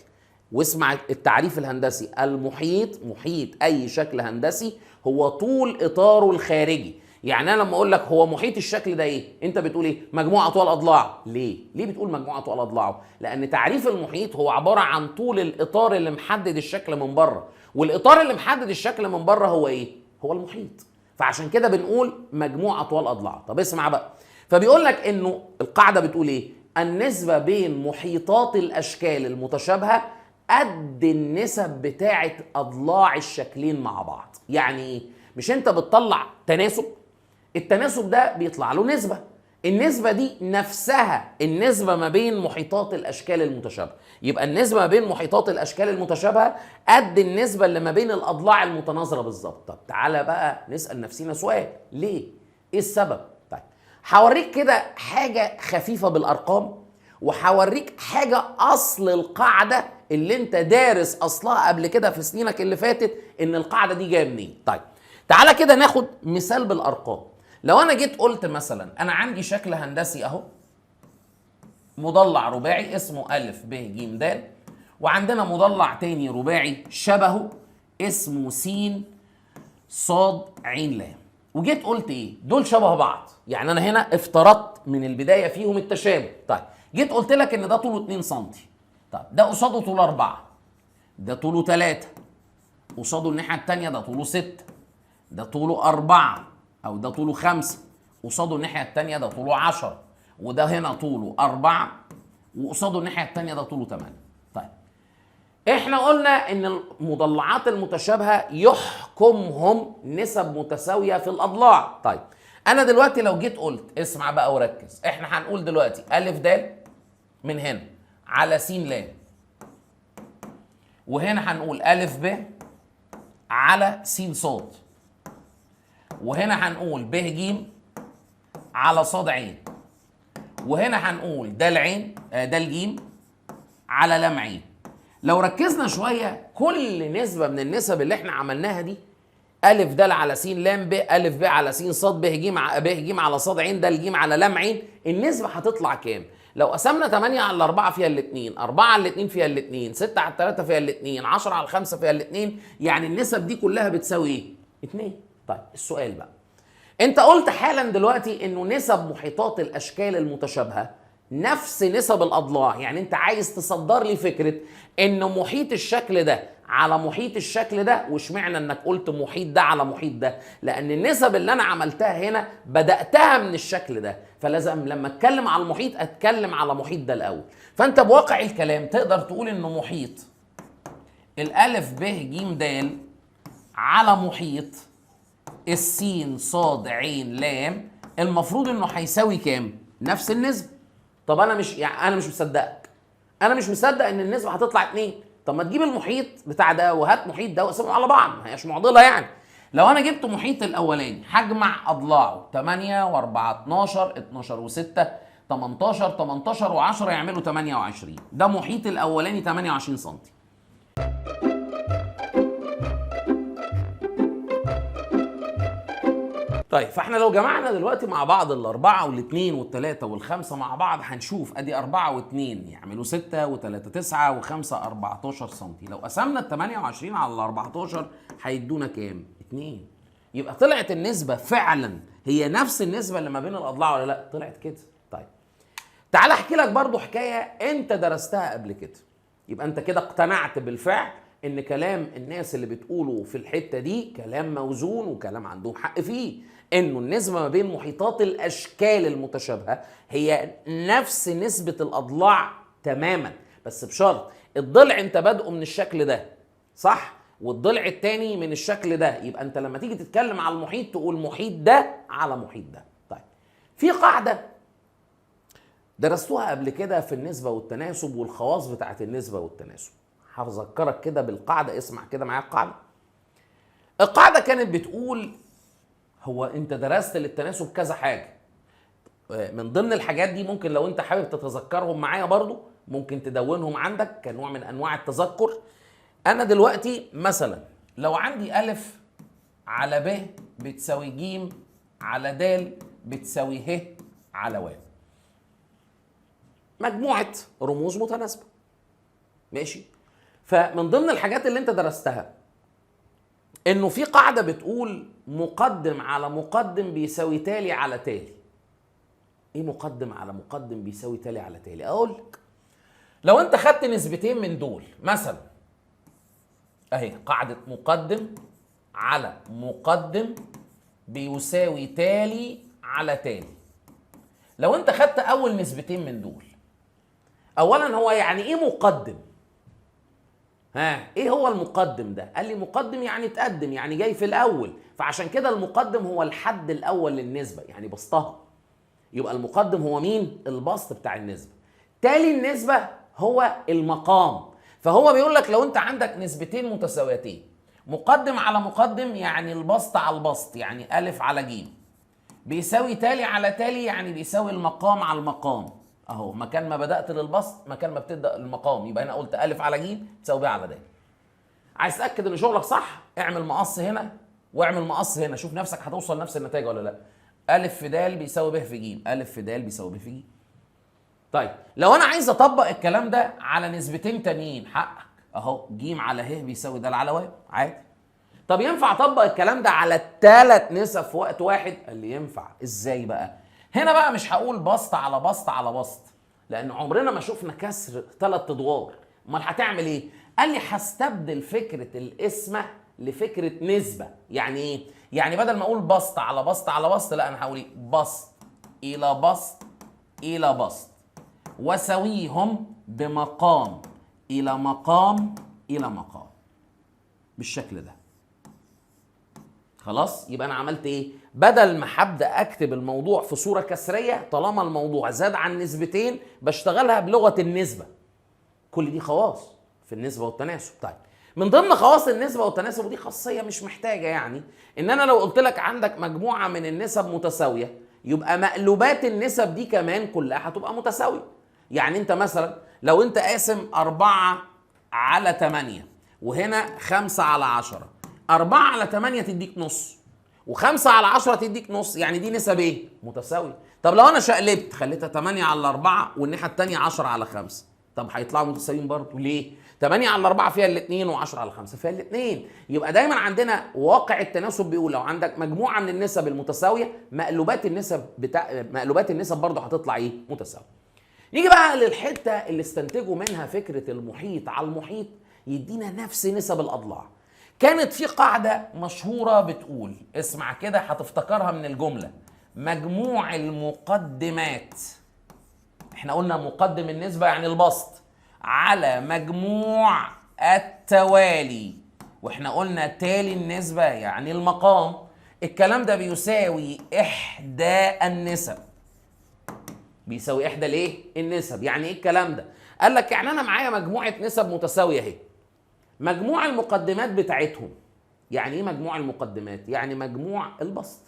واسمع التعريف الهندسي، المحيط محيط اي شكل هندسي هو طول اطاره الخارجي. يعني انا لما اقول لك هو محيط الشكل ده ايه؟ انت بتقول ايه؟ مجموع اطوال اضلاعه. ليه بتقول مجموع اطوال اضلاعه؟ لان تعريف المحيط هو عباره عن طول الاطار اللي محدد الشكل من بره، والاطار اللي محدد الشكل من بره هو ايه؟ هو المحيط. فعشان كده بنقول مجموع اطوال اضلاعه. طب اسمع بقى، فبيقول لك انه القاعده بتقول ايه؟ النسبه بين محيطات الاشكال المتشابهه قد النسب بتاعه اضلاع الشكلين مع بعض. يعني ايه؟ مش انت بتطلع تناسب؟ التناسب ده بيطلع له نسبه، النسبه دي نفسها النسبه ما بين محيطات الاشكال المتشابهه. يبقى النسبه ما بين محيطات الاشكال المتشابهه قد النسبه اللي ما بين الاضلاع المتناظره بالظبط. طب تعالى بقى نسال نفسنا سؤال، ليه؟ ايه السبب؟ طيب هوريك كده حاجه خفيفه بالارقام، وهوريك حاجه اصل القاعده اللي انت دارس اصلها قبل كده في سنينك اللي فاتت ان القاعده دي جايه منين. طيب تعالى كده ناخد مثال بالارقام. لو انا جيت قلت مثلا انا عندي شكل هندسي اهو، مضلع رباعي اسمه ا ب ج د، وعندنا مضلع تاني رباعي شبهه اسمه س ص ع ل. وجيت قلت ايه؟ دول شبه بعض، يعني انا هنا افترضت من البدايه فيهم التشابه. طيب جيت قلت لك ان ده طوله 2 سم، طيب ده قصاده طوله 4، ده طوله 3، قصاده الناحيه الثانيه ده طوله 6، ده طوله 4 او ده طوله 5، قصاده الناحيه الثانيه ده طوله 10، وده هنا طوله 4 وقصاده الناحيه الثانيه ده طوله 8. طيب احنا قلنا ان المضلعات المتشابهه يحكمهم نسب متساويه في الاضلاع. طيب انا دلوقتي لو جيت قلت، اسمع بقى وركز، احنا هنقول دلوقتي ا د من هنا على س ل، وهنا هنقول ا ب على س ص، وهنا هنقول ب ج على ص ع، وهنا هنقول د ج على ل ع. لو ركزنا شويه كل نسبه من النسب اللي احنا عملناها دي، ا د على س ل ب، ا ب على س ص، ب ج على ص ع، د ج على ل ع، النسبه هتطلع كام؟ لو قسمنا 8 على 4 فيها الاثنين، 4 على الاثنين فيها الاثنين، 6 على 3 فيها الاثنين، 10 على 5 فيها الاثنين، يعني النسب دي كلها بتساوي ايه؟ 2. طيب السؤال بقى، انت قلت حالا دلوقتي انه نسب محيطات الاشكال المتشابهه نفس نسب الاضلاع، يعني انت عايز تصدر لي فكره ان محيط الشكل ده على محيط الشكل ده. واشمعنى انك قلت محيط ده على محيط ده؟ لان النسب اللي انا عملتها هنا بداتها من الشكل ده، فلازم لما اتكلم على المحيط اتكلم على محيط ده الاول. فانت بواقع الكلام تقدر تقول انه محيط الالف ب ج د على محيط السين صاد عين لام المفروض انه هيساوي كام؟ نفس النسبه. طب انا مش مصدقك، انا مش مصدق ان النسبه هتطلع 2. طب ما تجيب المحيط بتاع ده وهات محيط ده واقسمهم على بعض، ما هياش معضله يعني. لو انا جبت محيط الاولاني هجمع اضلاعه 8 و4 12 12 و6 18 18 و10 يعملوا 28. ده محيط الاولاني 28 سم. طيب فاحنا لو جمعنا دلوقتي مع بعض الأربعة والاتنين والتلاتة والخمسة مع بعض هنشوف ادي 4 واتنين يعملوا 6 وتلاتة 9 وخمسة 14 سنتي. لو قسمنا ال 28 على ال 14 هيدونا كام؟ 2. يبقى طلعت النسبة فعلا هي نفس النسبة اللي ما بين الأضلاع ولا لا؟ طلعت كده. طيب تعال احكي لك برضو حكاية انت درستها قبل كده. يبقى انت كده اقتنعت بالفعل ان كلام الناس اللي بتقوله في الحتة دي كلام موزون وكلام عندهم حق فيه، انه النسبة ما بين محيطات الاشكال المتشابهة هي نفس نسبة الاضلاع تماما، بس بشرط الضلع انت بادئه من الشكل ده صح، والضلع التاني من الشكل ده. يبقى انت لما تيجي تتكلم على المحيط تقول محيط ده على محيط ده. طيب في قاعدة درستوها قبل كده في النسبة والتناسب والخواص بتاعت النسبة والتناسب، هذكرك كده بالقاعدة. اسمع كده معايا القاعدة. القاعدة كانت بتقول هو انت درست للتناسب كذا حاجة، من ضمن الحاجات دي ممكن لو انت حابب تتذكرهم معايا برضو ممكن تدونهم عندك كنوع من انواع التذكر. انا دلوقتي مثلا لو عندي ألف على ب بتساوي ج على د بتساوي ه على و، مجموعة رموز متناسبة ماشي. فمن ضمن الحاجات اللي انت درستها انه في قاعدة بتقول مقدم على مقدم بيساوي تالي على تالي. ايه مقدم على مقدم بيساوي تالي على تالي؟ اقول لك لو انت خدت نسبتين من دول مثلا اهي قاعدة مقدم على مقدم بيساوي تالي على تالي. لو انت خدت اول نسبتين من دول، اولا هو يعني ايه مقدم؟ ايه هو المقدم ده؟ قال لي مقدم يعني تقدم، يعني جاي في الاول، فعشان كده المقدم هو الحد الاول للنسبة يعني بسطها. يبقى المقدم هو مين؟ البسط بتاع النسبة. تالي النسبة هو المقام. فهو بيقول لك لو انت عندك نسبتين متساويتين مقدم على مقدم يعني البسط على البسط يعني ألف على ج بيساوي تالي على تالي يعني بيساوي المقام على المقام. اهو مكان ما بدأت للبسط مكان ما بتبدأ المقام، يبقى هنا قلت ألف على ج تساوي ب على د. عايز تأكد ان شغلك صح اعمل مقص هنا واعمل مقص هنا، شوف نفسك هتوصل نفس النتائج ولا لا. ألف في د بيساوي ب في ج، ألف في د بيساوي ب في ج. طيب لو انا عايز اطبق الكلام ده على نسبتين تانيين حقك اهو ج على ه بيساوي د على و عادي. طب ينفع اطبق الكلام ده على الثلاث نسب في وقت واحد؟ قال لي ينفع. ازاي بقى؟ هنا بقى مش هقول بسط على بسط على بسط لان عمرنا ما شفنا كسر 3 ادوار. امال هتعمل ايه؟ قال لي هستبدل فكره القسمه لفكره نسبه. يعني ايه؟ يعني بدل ما اقول بسط على بسط على بسط لا انا هقول ايه؟ بسط الى بسط الى بسط وسويهم بمقام الى مقام الى مقام بالشكل ده. خلاص يبقى انا عملت ايه؟ بدل ما هبدا اكتب الموضوع في صوره كسريه طالما الموضوع زاد عن نسبتين بشتغلها بلغه النسبه. كل دي خواص في النسبه والتناسب. طيب من ضمن خواص النسبه والتناسب ودي خاصيه مش محتاجه يعني ان انا لو قلت لك عندك مجموعه من النسب متساويه يبقى مقلوبات النسب دي كمان كلها هتبقى متساويه. يعني انت مثلا لو انت قاسم 4 على 8 وهنا 5 على 10، 4 على 8 تديك نص و5 على 10 تديك نص، يعني دي نسب ايه؟ متساويه. طب لو انا شقلبت خليتها 8 على 4 والناحيه الثانيه 10 على 5، طب هيطلعوا متساويين برضه. ليه؟ 8 على 4 فيها الاثنين و10 على 5 فيها الاثنين. يبقى دايما عندنا واقع التناسب بيقول لو عندك مجموعه من النسب المتساويه مقلوبات النسب برضه هتطلع ايه؟ متساويه. نيجي بقى للحته اللي استنتجوا منها فكره المحيط على المحيط يدينا نفس نسب الاضلاع. كانت في قاعده مشهوره بتقول اسمع كده هتفتكرها من الجمله: مجموع المقدمات، احنا قلنا مقدم النسبه يعني البسط، على مجموع التوالي، واحنا قلنا تالي النسبه يعني المقام، الكلام ده بيساوي احدى النسب. بيساوي احدى الايه؟ النسب. يعني ايه الكلام ده؟ قال لك يعني انا معايا مجموعه نسب متساويه اهي، مجموع المقدمات بتاعتهم. يعني ايه مجموع المقدمات؟ يعني مجموع البسط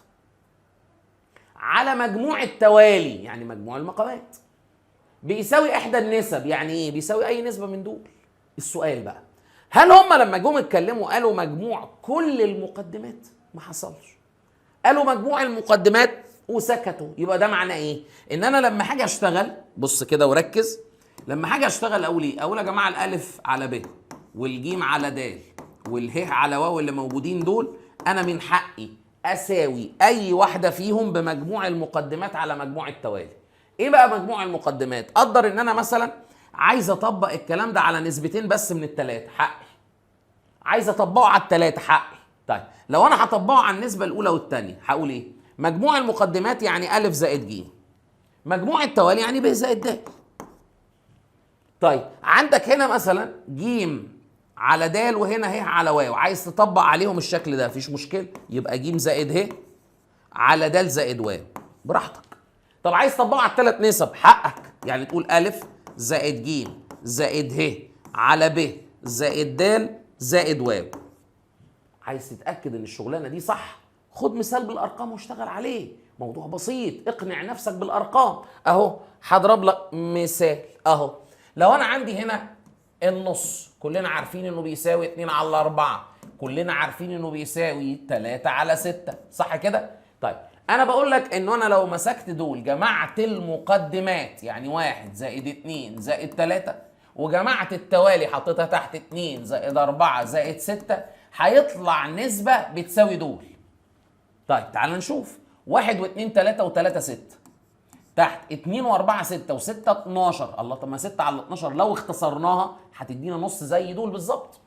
على مجموع التوالي يعني مجموع المقامات بيساوي احدى النسب. يعني ايه؟ بيساوي اي نسبه من دول. السؤال بقى هل هم لما جم اتكلموا قالوا مجموع كل المقدمات؟ ما حصلش. قالوا مجموع المقدمات وسكتوا. يبقى ده معناه ايه؟ ان انا لما حاجه اشتغل، بص كده وركز، لما حاجه اشتغل اقول ايه؟ اقول يا جماعه الالف على ب والجيم على د والهاء على واو اللي موجودين دول، انا من حقي اساوي اي واحده فيهم بمجموع المقدمات على مجموع التوالي. ايه بقى مجموع المقدمات؟ قدر ان انا مثلا عايز اطبق الكلام ده على نسبتين بس من الثلاثه، حقي. عايز اطبقه على الثلاثه، حقي. طيب لو انا هطبقه على النسبه الاولى والثانيه هقول ايه؟ مجموع المقدمات يعني الف زائد ج، مجموع التوالي يعني ب زائد د. طيب عندك هنا مثلا ج على د وهنا ه على واو، عايز تطبق عليهم الشكل ده مفيش مشكله، يبقى ج زائد ه على د زائد واو، براحتك. طب عايز تطبقه على الثلاث نسب، حقك، يعني تقول الف زائد ج زائد ه على ب زائد د زائد واو. عايز تتاكد ان الشغلانه دي صح، خد مثال بالارقام واشتغل عليه، موضوع بسيط، اقنع نفسك بالارقام. اهو هضرب لك مثال اهو. لو انا عندي هنا النص، كلنا عارفين انه بيساوي 2 على 4، كلنا عارفين انه بيساوي 3 على 6، صح كده؟ طيب انا بقول لك انه انا لو مسكت دول جمعت المقدمات، يعني 1 زائد 2 زائد 3، وجمعت التوالي حطيتها تحت 2 زائد 4 زائد 6، هيطلع نسبة بتساوي دول. طيب تعال نشوف. 1 و2 3 و3 6، تحت 2 و4 6 و6 12. الله، طب ما 6 على 12 لو اختصرناها هتدينا نص زي دول بالظبط.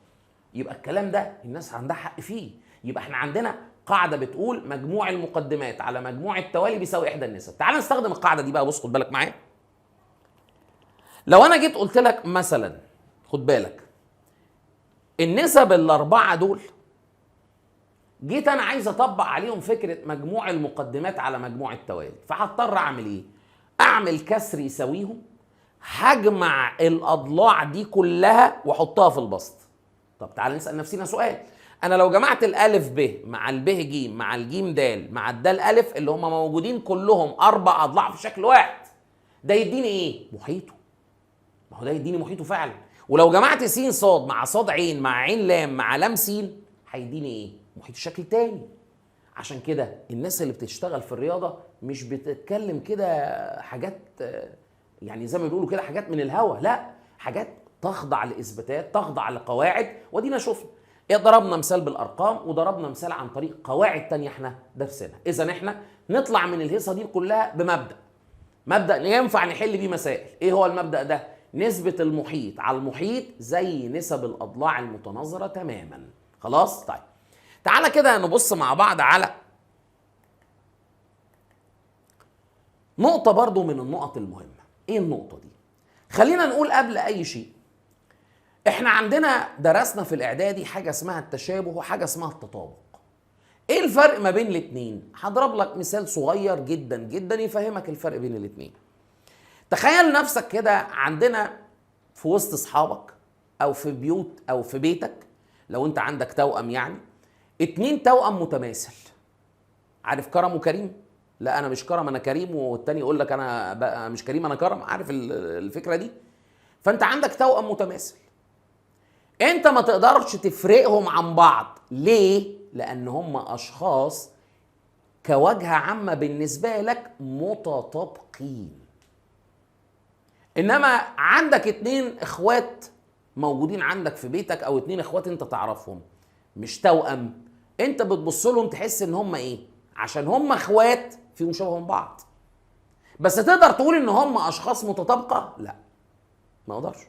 يبقى الكلام ده الناس عندها حق فيه. يبقى احنا عندنا قاعده بتقول مجموع المقدمات على مجموع التوالي بيساوي احدى النسب. تعال نستخدم القاعده دي بقى. بص خد بالك معايا. لو انا جيت قلت لك مثلا، خد بالك، النسب الاربعه دول جيت انا عايز اطبق عليهم فكره مجموع المقدمات على مجموع التوالي، فهضطر اعمل ايه؟ اعمل كسر يساويهم، هجمع الاضلاع دي كلها واحطها في البسط. طب تعال نسال نفسنا سؤال. انا لو جمعت الالف ب مع الب ج مع الجيم د مع الدال الف اللي هم موجودين كلهم 4 اضلاع في شكل واحد، ده يديني ايه؟ محيطه. ما هو ده يديني محيطه فعلا. ولو جمعت س ص مع ص عين مع عين لام مع لام س، هيديني ايه؟ محيط شكل تاني. عشان كده الناس اللي بتشتغل في الرياضه مش بتتكلم كده حاجات يعني زي ما بيقولوا كده حاجات من الهوا، لا، حاجات تخضع لاثباتات، تخضع لقواعد. ودينا شفنا ضربنا مثال بالارقام وضربنا مثال عن طريق قواعد تانية احنا درسنا. اذا احنا نطلع من الهيصه دي كلها مبدا ينفع نحل بيه مسائل. ايه هو المبدا ده؟ نسبه المحيط على المحيط زي نسب الاضلاع المتناظره تماما. خلاص؟ طيب تعالى كده نبص مع بعض على نقطة برضو من النقط المهمة. ايه النقطة دي؟ خلينا نقول قبل اي شيء، احنا عندنا درسنا في الاعدادي حاجة اسمها التشابه وحاجة اسمها التطابق. ايه الفرق ما بين الاتنين؟ هضرب لك مثال صغير جدا جدا يفهمك الفرق بين الاتنين. تخيل نفسك كده عندنا في وسط اصحابك او في بيوت او في بيتك، لو انت عندك توأم يعني، 2 توأم متماثل. عارف كرم وكريم؟ لا انا مش كرم انا كريم، والتاني يقول لك انا بقى مش كريم انا كرم. عارف الفكره دي؟ فانت عندك توأم متماثل، انت ما تقدرش تفرقهم عن بعض. ليه؟ لان هم اشخاص كوجهه عامه بالنسبه لك متطابقين. انما عندك 2 اخوات موجودين عندك في بيتك، او 2 اخوات انت تعرفهم مش توأم، انت بتبص لهم تحس ان هم ايه؟ عشان هم اخوات فيهم شبه من بعض. بس تقدر تقول ان هم اشخاص متطابقه؟ لا، ما اقدرش.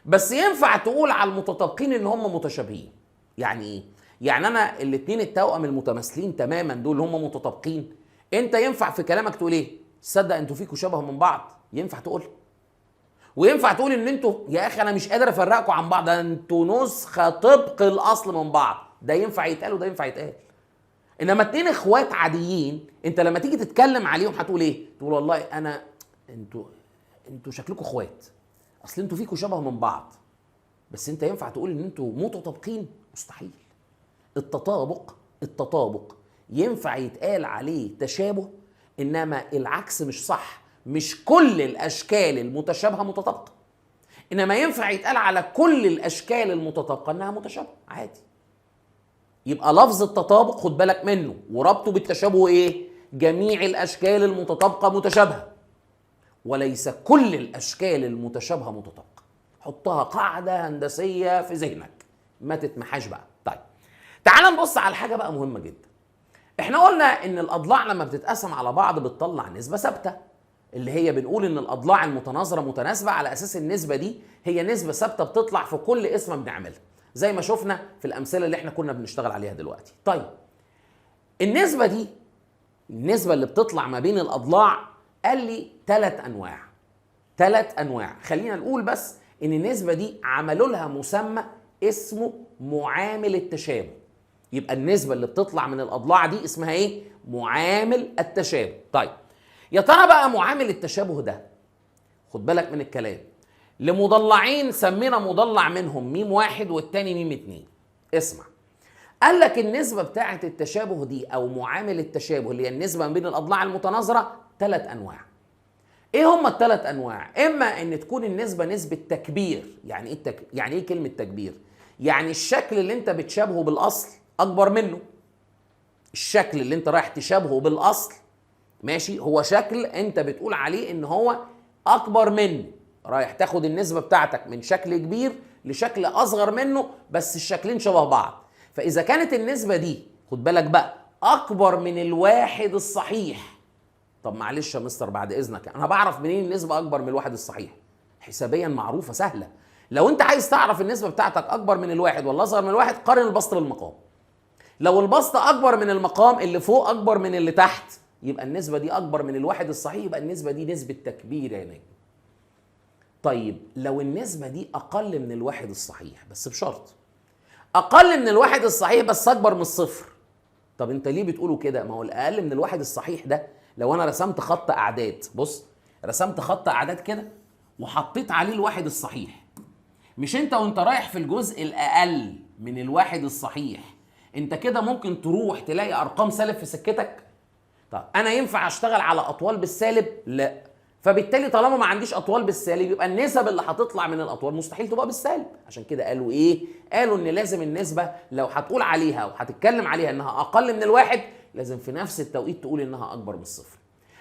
بس ينفع تقول على المتطابقين ان هم متشابهين. يعني ايه؟ يعني انا الاتنين التوأم المتماثلين تماما دول هم متطابقين، انت ينفع في كلامك تقول ايه؟ تصدق انتوا فيكوا شبه من بعض؟ ينفع تقول. وينفع تقول ان انتوا يا اخي انا مش قادر افرقكم عن بعض، انتوا نسخه طبق الاصل من بعض. ده ينفع يتقال وده ينفع يتقال. انما 2 اخوات عاديين انت لما تيجي تتكلم عليهم هتقول ايه؟ تقول والله انا انتوا شكلكم اخوات، اصل انتوا فيكم شبه من بعض. بس انت ينفع تقول ان انتوا متطابقين؟ مستحيل. التطابق ينفع يتقال عليه تشابه، انما العكس مش صح. مش كل الاشكال المتشابهه متطابقه، انما ينفع يتقال على كل الاشكال المتطابقه انها متشابهه عادي. يبقى لفظ التطابق خد بالك منه وربطه بالتشابه ايه؟ جميع الاشكال المتطابقه متشابهه، وليس كل الاشكال المتشابهه متطابقه. حطها قاعده هندسيه في ذهنك ما تتمحاش بقى. طيب تعال نبص على حاجه بقى مهمه جدا. احنا قلنا ان الاضلاع لما بتتقسم على بعض بتطلع نسبه ثابته، اللي هي بنقول ان الاضلاع المتناظره متناسبه على اساس النسبه دي هي نسبه ثابته بتطلع في كل قسمه بنعملها، زي ما شفنا في الامثله اللي احنا كنا بنشتغل عليها دلوقتي. طيب النسبه دي، النسبه اللي بتطلع ما بين الاضلاع، قال لي 3 انواع. 3 انواع. خلينا نقول بس ان النسبه دي عملوا لها مسمى اسمه معامل التشابه. يبقى النسبه اللي بتطلع من الاضلاع دي اسمها ايه؟ معامل التشابه. طيب يا ترى بقى معامل التشابه ده، خد بالك من الكلام، لمضلعين سمينا مضلع منهم ميم واحد والتاني ميم اتنين. اسمع، قال لك النسبة بتاعة التشابه دي أو معامل التشابه اللي هي النسبة ما بين الأضلاع المتناظرة 3 أنواع. إيه هم ال3 أنواع؟ إما إن تكون النسبة نسبة تكبير. يعني إيه يعني إيه كلمة تكبير؟ يعني الشكل اللي أنت بتشابهه بالأصل أكبر منه. الشكل اللي أنت رايح تشابهه بالأصل ماشي هو شكل أنت بتقول عليه إن هو أكبر منه، رايح تاخد النسبة بتاعتك من شكل كبير لشكل أصغر منه بس الشكلين شبه بعض. فإذا كانت النسبة دي خد بالك بقى أكبر من الواحد الصحيح. طب معلش يا مستر بعد إذنك، أنا بعرف منين النسبة أكبر من الواحد الصحيح؟ حسابيا معروفة سهلة. لو أنت عايز تعرف النسبة بتاعتك أكبر من الواحد ولا أصغر من الواحد، قارن البسط بالمقام. لو البسط أكبر من المقام اللي فوق أكبر من اللي تحت، يبقى النسبة دي أكبر من الواحد الصحيح، يبقى النسبة دي نسبة تكبير يا نجم. طيب لو النسبة دي أقل من الواحد الصحيح بس بشرط، أقل من الواحد الصحيح بس أكبر من الصفر. طب أنت ليه بتقولوا كده؟ ما هو الأقل من الواحد الصحيح ده لو أنا رسمت خط أعداد، بص رسمت خط أعداد كده وحطيت عليه الواحد الصحيح، مش أنت وأنت رايح في الجزء الأقل من الواحد الصحيح أنت كده ممكن تروح تلاقي أرقام سالب في سكتك؟ طب أنا ينفع أشتغل على أطوال بالسالب؟ لا. فبالتالي طالما ما عنديش اطوال بالسالب يبقى النسب اللي هتطلع من الاطوال مستحيل تبقى بالسالب. عشان كده قالوا ايه؟ قالوا ان لازم النسبه لو هتقول عليها وهتتكلم عليها انها اقل من الواحد لازم في نفس التوقيت تقول انها اكبر من الصفر.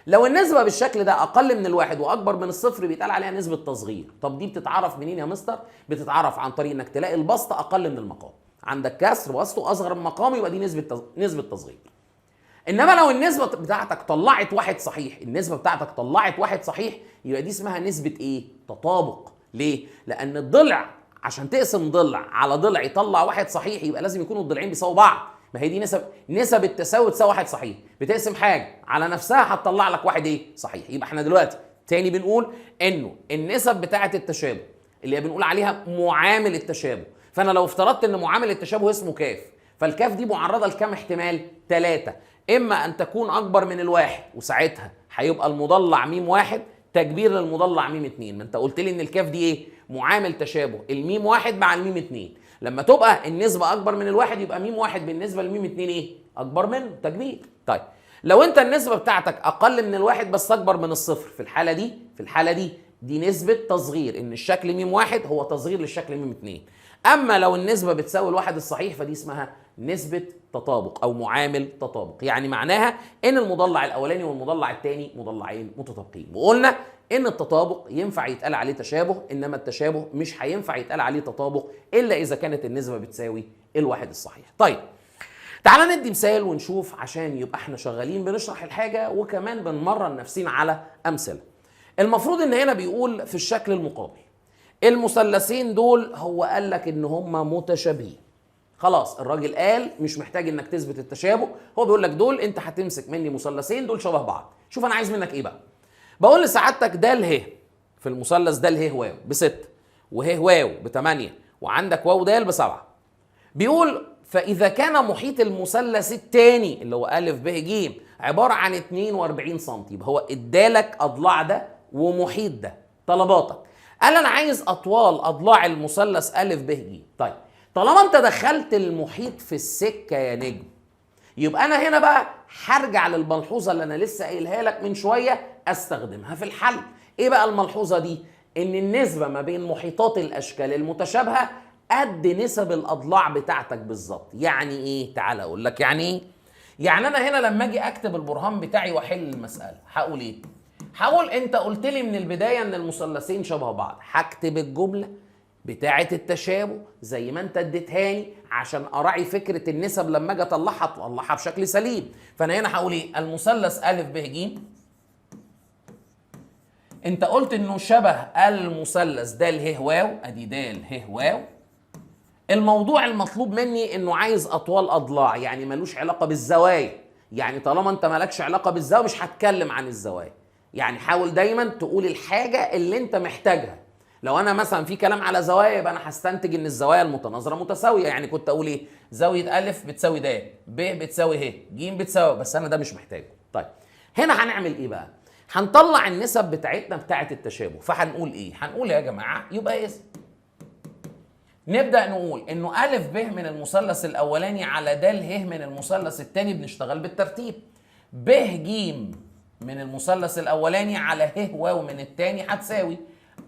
لو النسبه بالشكل ده اقل من الواحد واكبر من الصفر بيتقال عليها نسبه تصغير. طب دي بتتعرف منين يا مستر؟ بتتعرف عن طريق انك تلاقي البسط اقل من المقام. عندك كسر بسطه اصغر من مقامه يبقى دي نسبه تصغير. انما لو النسبه بتاعتك طلعت واحد صحيح، النسبه بتاعتك طلعت واحد صحيح، يبقى دي اسمها نسبه ايه؟ تطابق. ليه؟ لان الضلع عشان تقسم ضلع على ضلع يطلع واحد صحيح يبقى لازم يكونوا الضلعين بيساووا بعض. ما هي دي نسب التساوي تساوي واحد صحيح. بتقسم حاجه على نفسها هتطلع لك واحد ايه؟ صحيح. يبقى احنا دلوقتي تاني بنقول انه النسب بتاعه التشابه اللي هي بنقول عليها معامل التشابه. فانا لو افترضت ان معامل التشابه اسمه كاف، فالكاف دي معرضه لكام احتمال؟ 3. اما ان تكون اكبر من الواحد وساعتها هيبقى المضلع ميم واحد تكبير للمضلع ميم اتنين. ما انت قلت لي ان الكاف دي ايه؟ معامل تشابه الميم واحد مع الميم اتنين. لما تبقى النسبه اكبر من الواحد يبقى ميم واحد بالنسبه لميم اتنين ايه؟ اكبر منه تكبير. طيب لو انت النسبه بتاعتك اقل من الواحد بس اكبر من الصفر، في الحاله دي نسبه تصغير، ان الشكل ميم واحد هو تصغير للشكل ميم اتنين. اما لو النسبه بتساوي الواحد الصحيح فدي اسمها نسبه تطابق او معامل تطابق. يعني معناها ان المضلع الاولاني والمضلع الثاني مضلعين متطابقين. وقلنا ان التطابق ينفع يتقال عليه تشابه، انما التشابه مش هينفع يتقال عليه تطابق الا اذا كانت النسبه بتساوي الواحد الصحيح. طيب تعال ندي مثال ونشوف عشان يبقى احنا شغالين بنشرح الحاجه وكمان بنمرن نفسنا على امثله. المفروض ان هنا بيقول في الشكل المقابل المثلثين دول هو قال لك ان هم متشابهين. خلاص الراجل قال مش محتاج انك تثبت التشابه، هو بيقول لك دول انت هتمسك مني مثلثين دول شبه بعض. شوف انا عايز منك ايه بقى. بقول لسعادتك ده اله في المثلث ده اله واو ب6 وه واو ب8 وعندك واو د ب7. بيقول فاذا كان محيط المثلث الثاني اللي هو ا ب ج عباره عن 42 سم، يبقى هو ادالك اضلاع ده ومحيط ده. طلباتك قال انا عايز اطوال اضلاع المثلث ا ب ج. طيب طالما انت دخلت المحيط في السكه يا نجم، يبقى انا هنا بقى هرجع للملحوظه اللي انا لسه قايلها لك من شويه استخدمها في الحل. ايه بقى الملحوظه دي؟ ان النسبه ما بين محيطات الاشكال المتشابهه قد نسب الاضلاع بتاعتك بالظبط. يعني ايه؟ تعال اقول لك يعني ايه. يعني انا هنا لما اجي اكتب البرهان بتاعي واحل المساله هقول ايه؟ هقول انت قلت لي من البدايه ان المثلثين شبه بعض، هكتب الجمله بتاعه التشابه زي ما انت اديتهاني عشان اراعي فكره النسب لما اجي اطلعها بشكل سليم. فانا هنا هقول ايه؟ المثلث ا ب ج، انت قلت انه شبه المثلث د ه واو، ادي د ه واو. الموضوع المطلوب مني انه عايز اطوال اضلاع، يعني ملوش علاقه بالزوايا. يعني طالما انت مالكش علاقه بالزوايا مش هتكلم عن الزوايا. يعني حاول دايما تقول الحاجه اللي انت محتاجها. لو انا مثلا في كلام على زوايا يبقى انا هستنتج ان الزوايا المتناظره متساويه. يعني كنت اقول ايه؟ زاويه ا بتساوي د، ب بتساوي ه، ج بتساوي، بس انا ده مش محتاجه. طيب هنا هنعمل ايه بقى؟ هنطلع النسب بتاعتنا بتاعت التشابه. فهنقول ايه؟ هنقول يا جماعه يبقى اسم، نبدأ نقول انه ا ب من المثلث الاولاني على د ه من المثلث الثاني، بنشتغل بالترتيب. ب ج من المثلث الاولاني على ه واو من الثاني هتساوي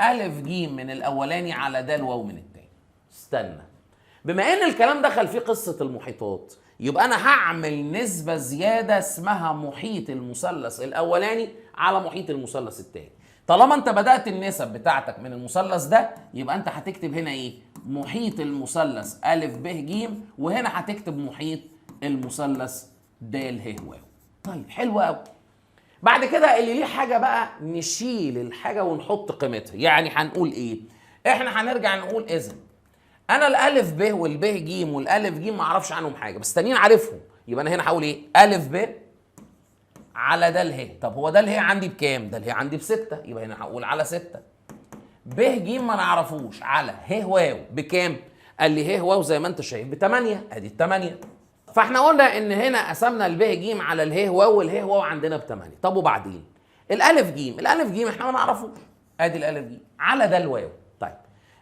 ا ج من الاولاني على د واو من الثاني. استنى، بما ان الكلام دخل فيه قصة المحيطات يبقى انا هعمل نسبة زيادة اسمها محيط المثلث الاولاني على محيط المثلث الثاني. طالما انت بدأت النسب بتاعتك من المثلث ده يبقى انت هتكتب هنا ايه؟ محيط المثلث ا ب ج، وهنا هتكتب محيط المثلث د ه واو. طيب حلو قوي. بعد كده اللي ليه حاجه بقى نشيل الحاجه ونحط قيمتها. يعني هنقول ايه؟ احنا هنرجع نقول اذا انا الالف ب والب ج والالف ج ما اعرفش عنهم حاجه بس تانيين عارفهم. يبقى انا هنا هقول ايه؟ الف ب على د ه. طب هو د ه عندي بكام؟ د ه عندي ب6، يبقى هنا هقول على 6. ب ج ما نعرفوش، على ه واو بكام؟ قال لي ه واو زي ما انت شايف ب8، ادي ال8. فاحنا قلنا ان هنا قسمنا الب ج على اله واو، واله واو عندنا ب8. طب وبعدين الالف ج، الالف ج احنا ما نعرفوش، ادي الالف ج على د واو. طيب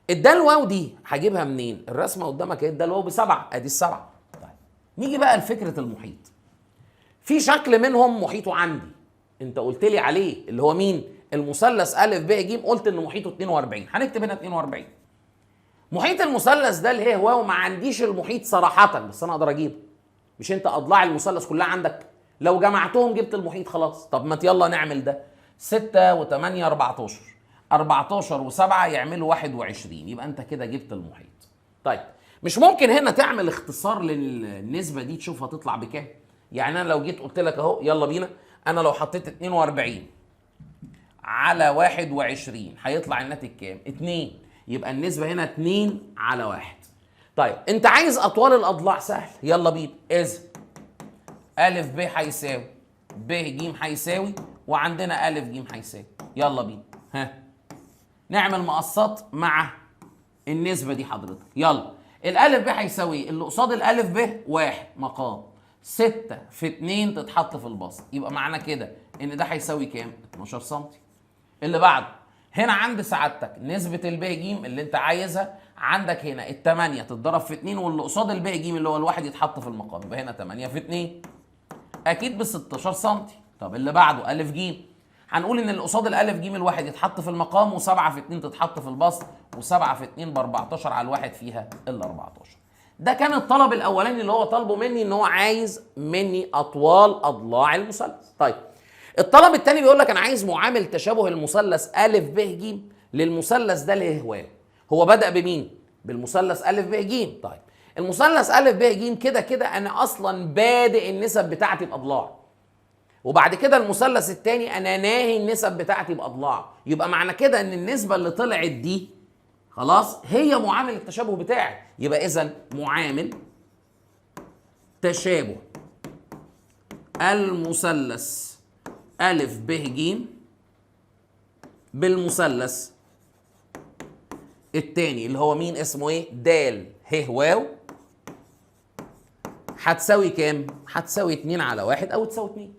الدال واو دي هجيبها منين؟ الرسمه قدامك اهي، الدال واو ب7، ادي ال7. طيب نيجي بقى لفكره المحيط. في شكل منهم محيطه عندي انت قلت لي عليه اللي هو مين؟ المثلث ا ب ج، قلت ان محيطه 42. هنكتب هنا 42. محيط المثلث ده اللي هو ما عنديش المحيط صراحه بس انا اقدر اجيبه. مش انت اضلاع المثلث كلها عندك؟ لو جمعتهم جبت المحيط خلاص. طب ما يلا نعمل ده. 6 و8 14، 14 و7 يعملوا 21، يبقى انت كده جبت المحيط. طيب مش ممكن هنا تعمل اختصار للنسبه دي تشوف هتطلع بكام؟ يعني انا لو جيت قلت لك اهو يلا بينا، انا لو حطيت 42 على 21 هيطلع الناتج كام؟ 2. يبقى النسبة هنا 2 على 1. طيب انت عايز اطوال الاضلاع، سهل، يلا بينا. اذا ا ب هيساوي ب ج هيساوي، وعندنا ا ج هيساوي، يلا بينا. ها نعمل مقصات مع النسبة دي حضرتك. يلا الالف ب هيساوي اللي قصاد الالف ب 1 مقام 6 في 2 تتحط في البسط، يبقى معنى كده ان ده هيساوي كام؟ 12 سم. اللي بعده هنا عند سعادتك نسبة الب ج اللي انت عايزها، عندك هنا ال8 تتضرب في 2 واللي قصاد الب ج اللي هو الواحد يتحط في المقام، يبقى هنا 8 في 2 اكيد ب 16 سم. طب اللي بعده ا ج، هنقول ان اللي قصاد الالف ج الواحد يتحط في المقام و7 في 2 تتحط في البسط، و7 في 2 ب 14 على الواحد فيها ال 14. ده كان الطلب الاولاني اللي هو طالبه مني، ان هو عايز مني اطوال اضلاع المثلث. طيب الطلب الثاني بيقول لك انا عايز معامل تشابه المثلث ا ب ج للمثلث ده اللي هو بدأ بمين؟ بالمثلث ا ب ج. طيب المثلث ا ب ج كده كده انا اصلا بادئ النسب بتاعتي باضلاع، وبعد كده المثلث الثاني انا ناهي النسب بتاعتي باضلاع، يبقى معنى كده ان النسبه اللي طلعت دي خلاص هي معامل التشابه بتاعي. يبقى اذا معامل تشابه المثلث ا ب ج بالمثلث الثاني اللي هو مين؟ اسمه ايه؟ د ه واو، هتساوي كام؟ هتساوي 2 على 1 او تساوي 2.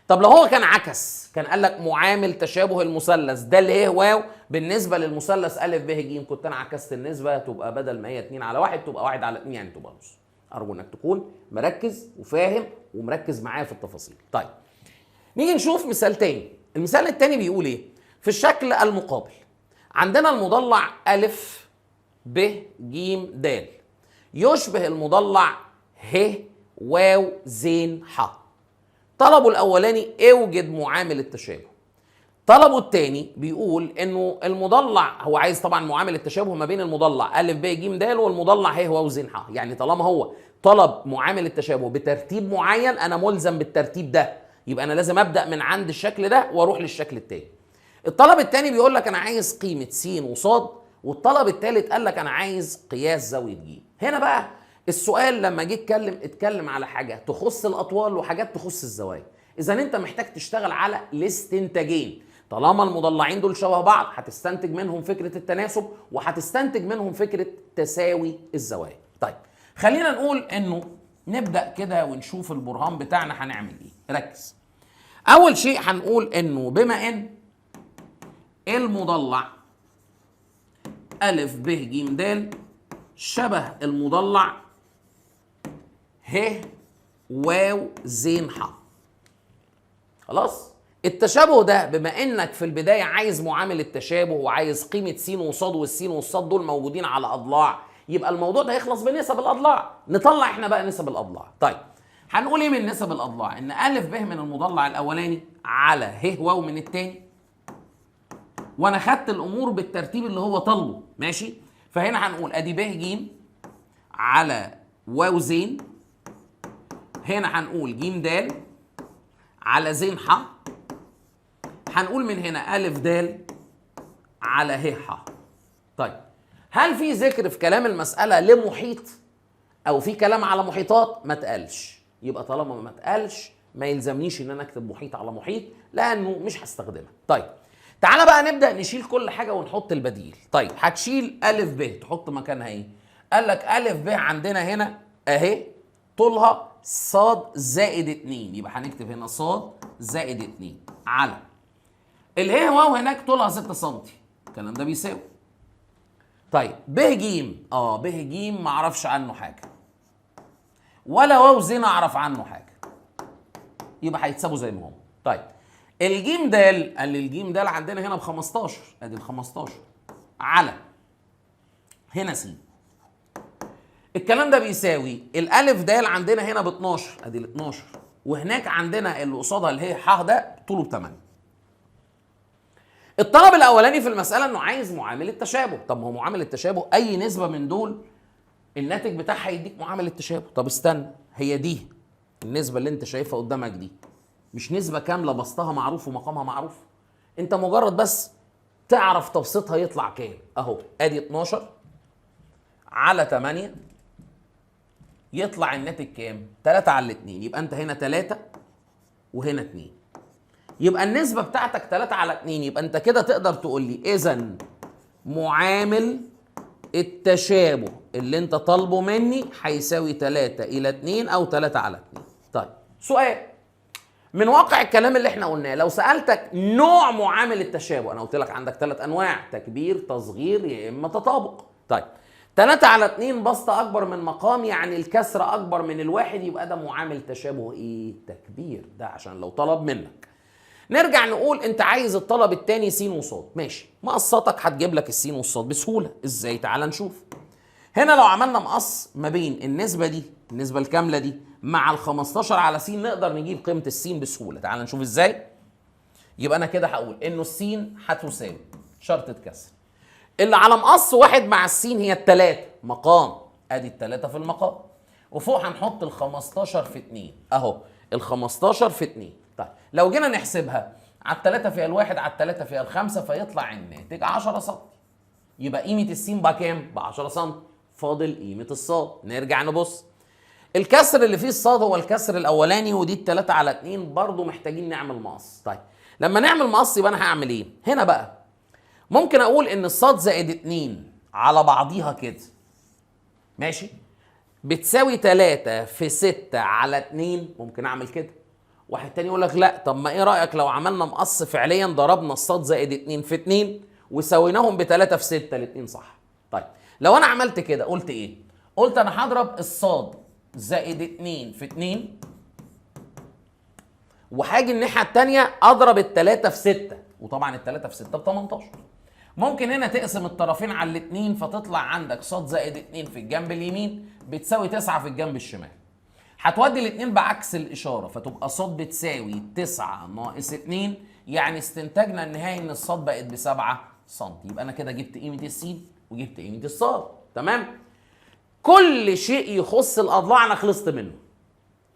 طب لو هو كان عكس، كان قال لك معامل تشابه المثلث د ه واو بالنسبه للمثلث ا ب ج، كنت انا عكست النسبه تبقى بدل ما هي 2 على 1 تبقى 1 على 2، يعني تبقى نص. ارجو انك تكون مركز وفاهم ومركز معايا في التفاصيل. طيب نيجي نشوف مثال تاني. المثال التاني بيقول ايه؟ في الشكل المقابل عندنا المضلع ا ب ج د يشبه المضلع ه واو زين ح. طلبه الاولاني اوجد معامل التشابه. طلبه الثاني بيقول انه المضلع هو عايز طبعا معامل التشابه ما بين المضلع ا ب ج د والمضلع ه واو زين ح. يعني طالما هو طلب معامل التشابه بترتيب معين انا ملزم بالترتيب ده، يبقى انا لازم ابدا من عند الشكل ده واروح للشكل الثاني. الطلب الثاني بيقول لك انا عايز قيمه س وص، والطلب الثالث قال لك انا عايز قياس زاويه ج. هنا بقى السؤال لما جه اتكلم على حاجه تخص الاطوال وحاجات تخص الزوايا. اذا انت محتاج تشتغل على الاستنتاجين. طالما المضلعين دول شبه بعض هتستنتج منهم فكره التناسب وهتستنتج منهم فكره تساوي الزوايا. طيب خلينا نقول انه نبدا كده ونشوف البرهان بتاعنا هنعمل ايه. ركز. اول شيء هنقول انه بما ان المضلع ا ب ج د شبه المضلع ه واو زين ح. خلاص؟ التشابه ده بما انك في البدايه عايز معامل التشابه وعايز قيمه س وصاد والسين والصاد دول موجودين على اضلاع، يبقى الموضوع ده هيخلص بنسب الاضلاع. نطلع احنا بقى نسب الاضلاع. طيب هنقول ايه من نسب الاضلاع؟ ان ا ب من المضلع الاولاني على ه واو من الثاني، وانا خدت الامور بالترتيب اللي هو طلبه، ماشي؟ فهنا هنقول ادي ب ج على واو زين، هنا هنقول ج د على زين ح، هنقول من هنا ا د على ه ح. طيب هل في ذكر في كلام المسألة لمحيط أو في كلام على محيطات؟ ما اتقالش. يبقى طالما ما اتقالش ما يلزمنيش إن أنا أكتب محيط على محيط لأنه مش هستخدمها. طيب تعالى بقى نبدأ نشيل كل حاجة ونحط البديل. طيب هتشيل ا ب تحط مكانها إيه؟ قال لك ا ب عندنا هنا أهي طولها ص زائد 2، يبقى هنكتب هنا ص زائد 2 على اله واو هناك طولها 6 سم. الكلام ده بيساوي. طيب ب ج ب ج ما اعرفش عنه حاجه ولا واو زين اعرف عنه حاجه، يبقى هيتسابوا زي ما هم. طيب الجيم د قال لي الجيم د عندنا هنا ب 15، ادي ال 15 على هنا س. الكلام ده بيساوي الالف د عندنا هنا ب 12، ادي ال 12، وهناك عندنا اللي قصادها اللي هي ح ده طوله ب 8. الطلب الاولاني في المساله انه عايز معامل التشابه. طب ما هو معامل التشابه اي نسبه من دول الناتج بتاعها يديك معامل التشابه. طب استنى، هي دي النسبه اللي انت شايفها قدامك دي مش نسبه كامله بسطها معروف ومقامها معروف، انت مجرد بس تعرف تبسيطها يطلع كام. اهو ادي 12 على 8 يطلع الناتج كام؟ 3 على 2، يبقى انت هنا 3 وهنا 2، يبقى النسبة بتاعتك 3 على 2. يبقى انت كده تقدر تقول لي اذا معامل التشابه اللي انت طالبه مني هيساوي 3 إلى 2 أو 3 على 2. طيب سؤال من واقع الكلام اللي احنا قلناه، لو سألتك نوع معامل التشابه، انا قلت لك عندك 3 انواع، تكبير تصغير يا اما تطابق. طيب 3 على 2 بسطة أكبر من مقام، يعني الكسر أكبر من الواحد، يبقى ده معامل تشابه إيه؟ تكبير. ده عشان لو طلب منك. نرجع نقول أنت عايز الطلب الثاني س وصاد، ماشي، مقصاتك هتجيب لك السين والصاد بسهولة. إزاي؟ تعال نشوف. هنا لو عملنا مقص ما بين النسبة دي، النسبة الكاملة دي، مع ال 15 على س، نقدر نجيب قيمة السين بسهولة. تعال نشوف إزاي. يبقى أنا كده هقول إنه السين هتساوي شرطة كسر اللي على مقص 1 مع السين هي التلاتة مقام، ادي التلاتة في المقام، وفوق هنحط ال 15 في 2 اهو، ال 15 في 2. طيب لو جينا نحسبها على التلاتة فيها الواحد على التلاتة فيها الخمسة فيطلع الناتج 10 سم. يبقى قيمة السين بقى كام؟ ب 10 سم. فاضل قيمة الصاد. نرجع نبص. الكسر اللي فيه الصاد هو الكسر الاولاني، ودي التلاتة على 2 برضو محتاجين نعمل مقص. طيب لما نعمل مقص يبقى انا هعمل ايه؟ هنا بقى ممكن اقول ان الصاد زائد 2 على بعضيها كده، ماشي، بتساوي 3 في 6 على 2. ممكن اعمل كده. واحد تاني يقول لك لا، طب ما ايه رايك لو عملنا مقص فعليا ضربنا الصاد زائد 2 في 2 وسويناهم ب 3 في 6، الاثنين صح. طيب لو انا عملت كده قلت ايه؟ قلت انا هضرب الصاد زائد 2 في 2 وهاجي الناحيه الثانيه اضرب ال3 في 6، وطبعا ال3 في 6 ب 18. ممكن هنا تقسم الطرفين على الاتنين فتطلع عندك ص زائد 2 في الجنب اليمين بتساوي 9 في الجنب الشمال. هتودي الاتنين بعكس الاشاره فتبقى ص بتساوي 9 ناقص 2، يعني استنتاجنا النهائي ان الص بقت ب 7 سم. يبقى انا كده جبت قيمه السين وجبت قيمه الصاد. تمام؟ كل شيء يخص الاضلاع انا خلصت منه.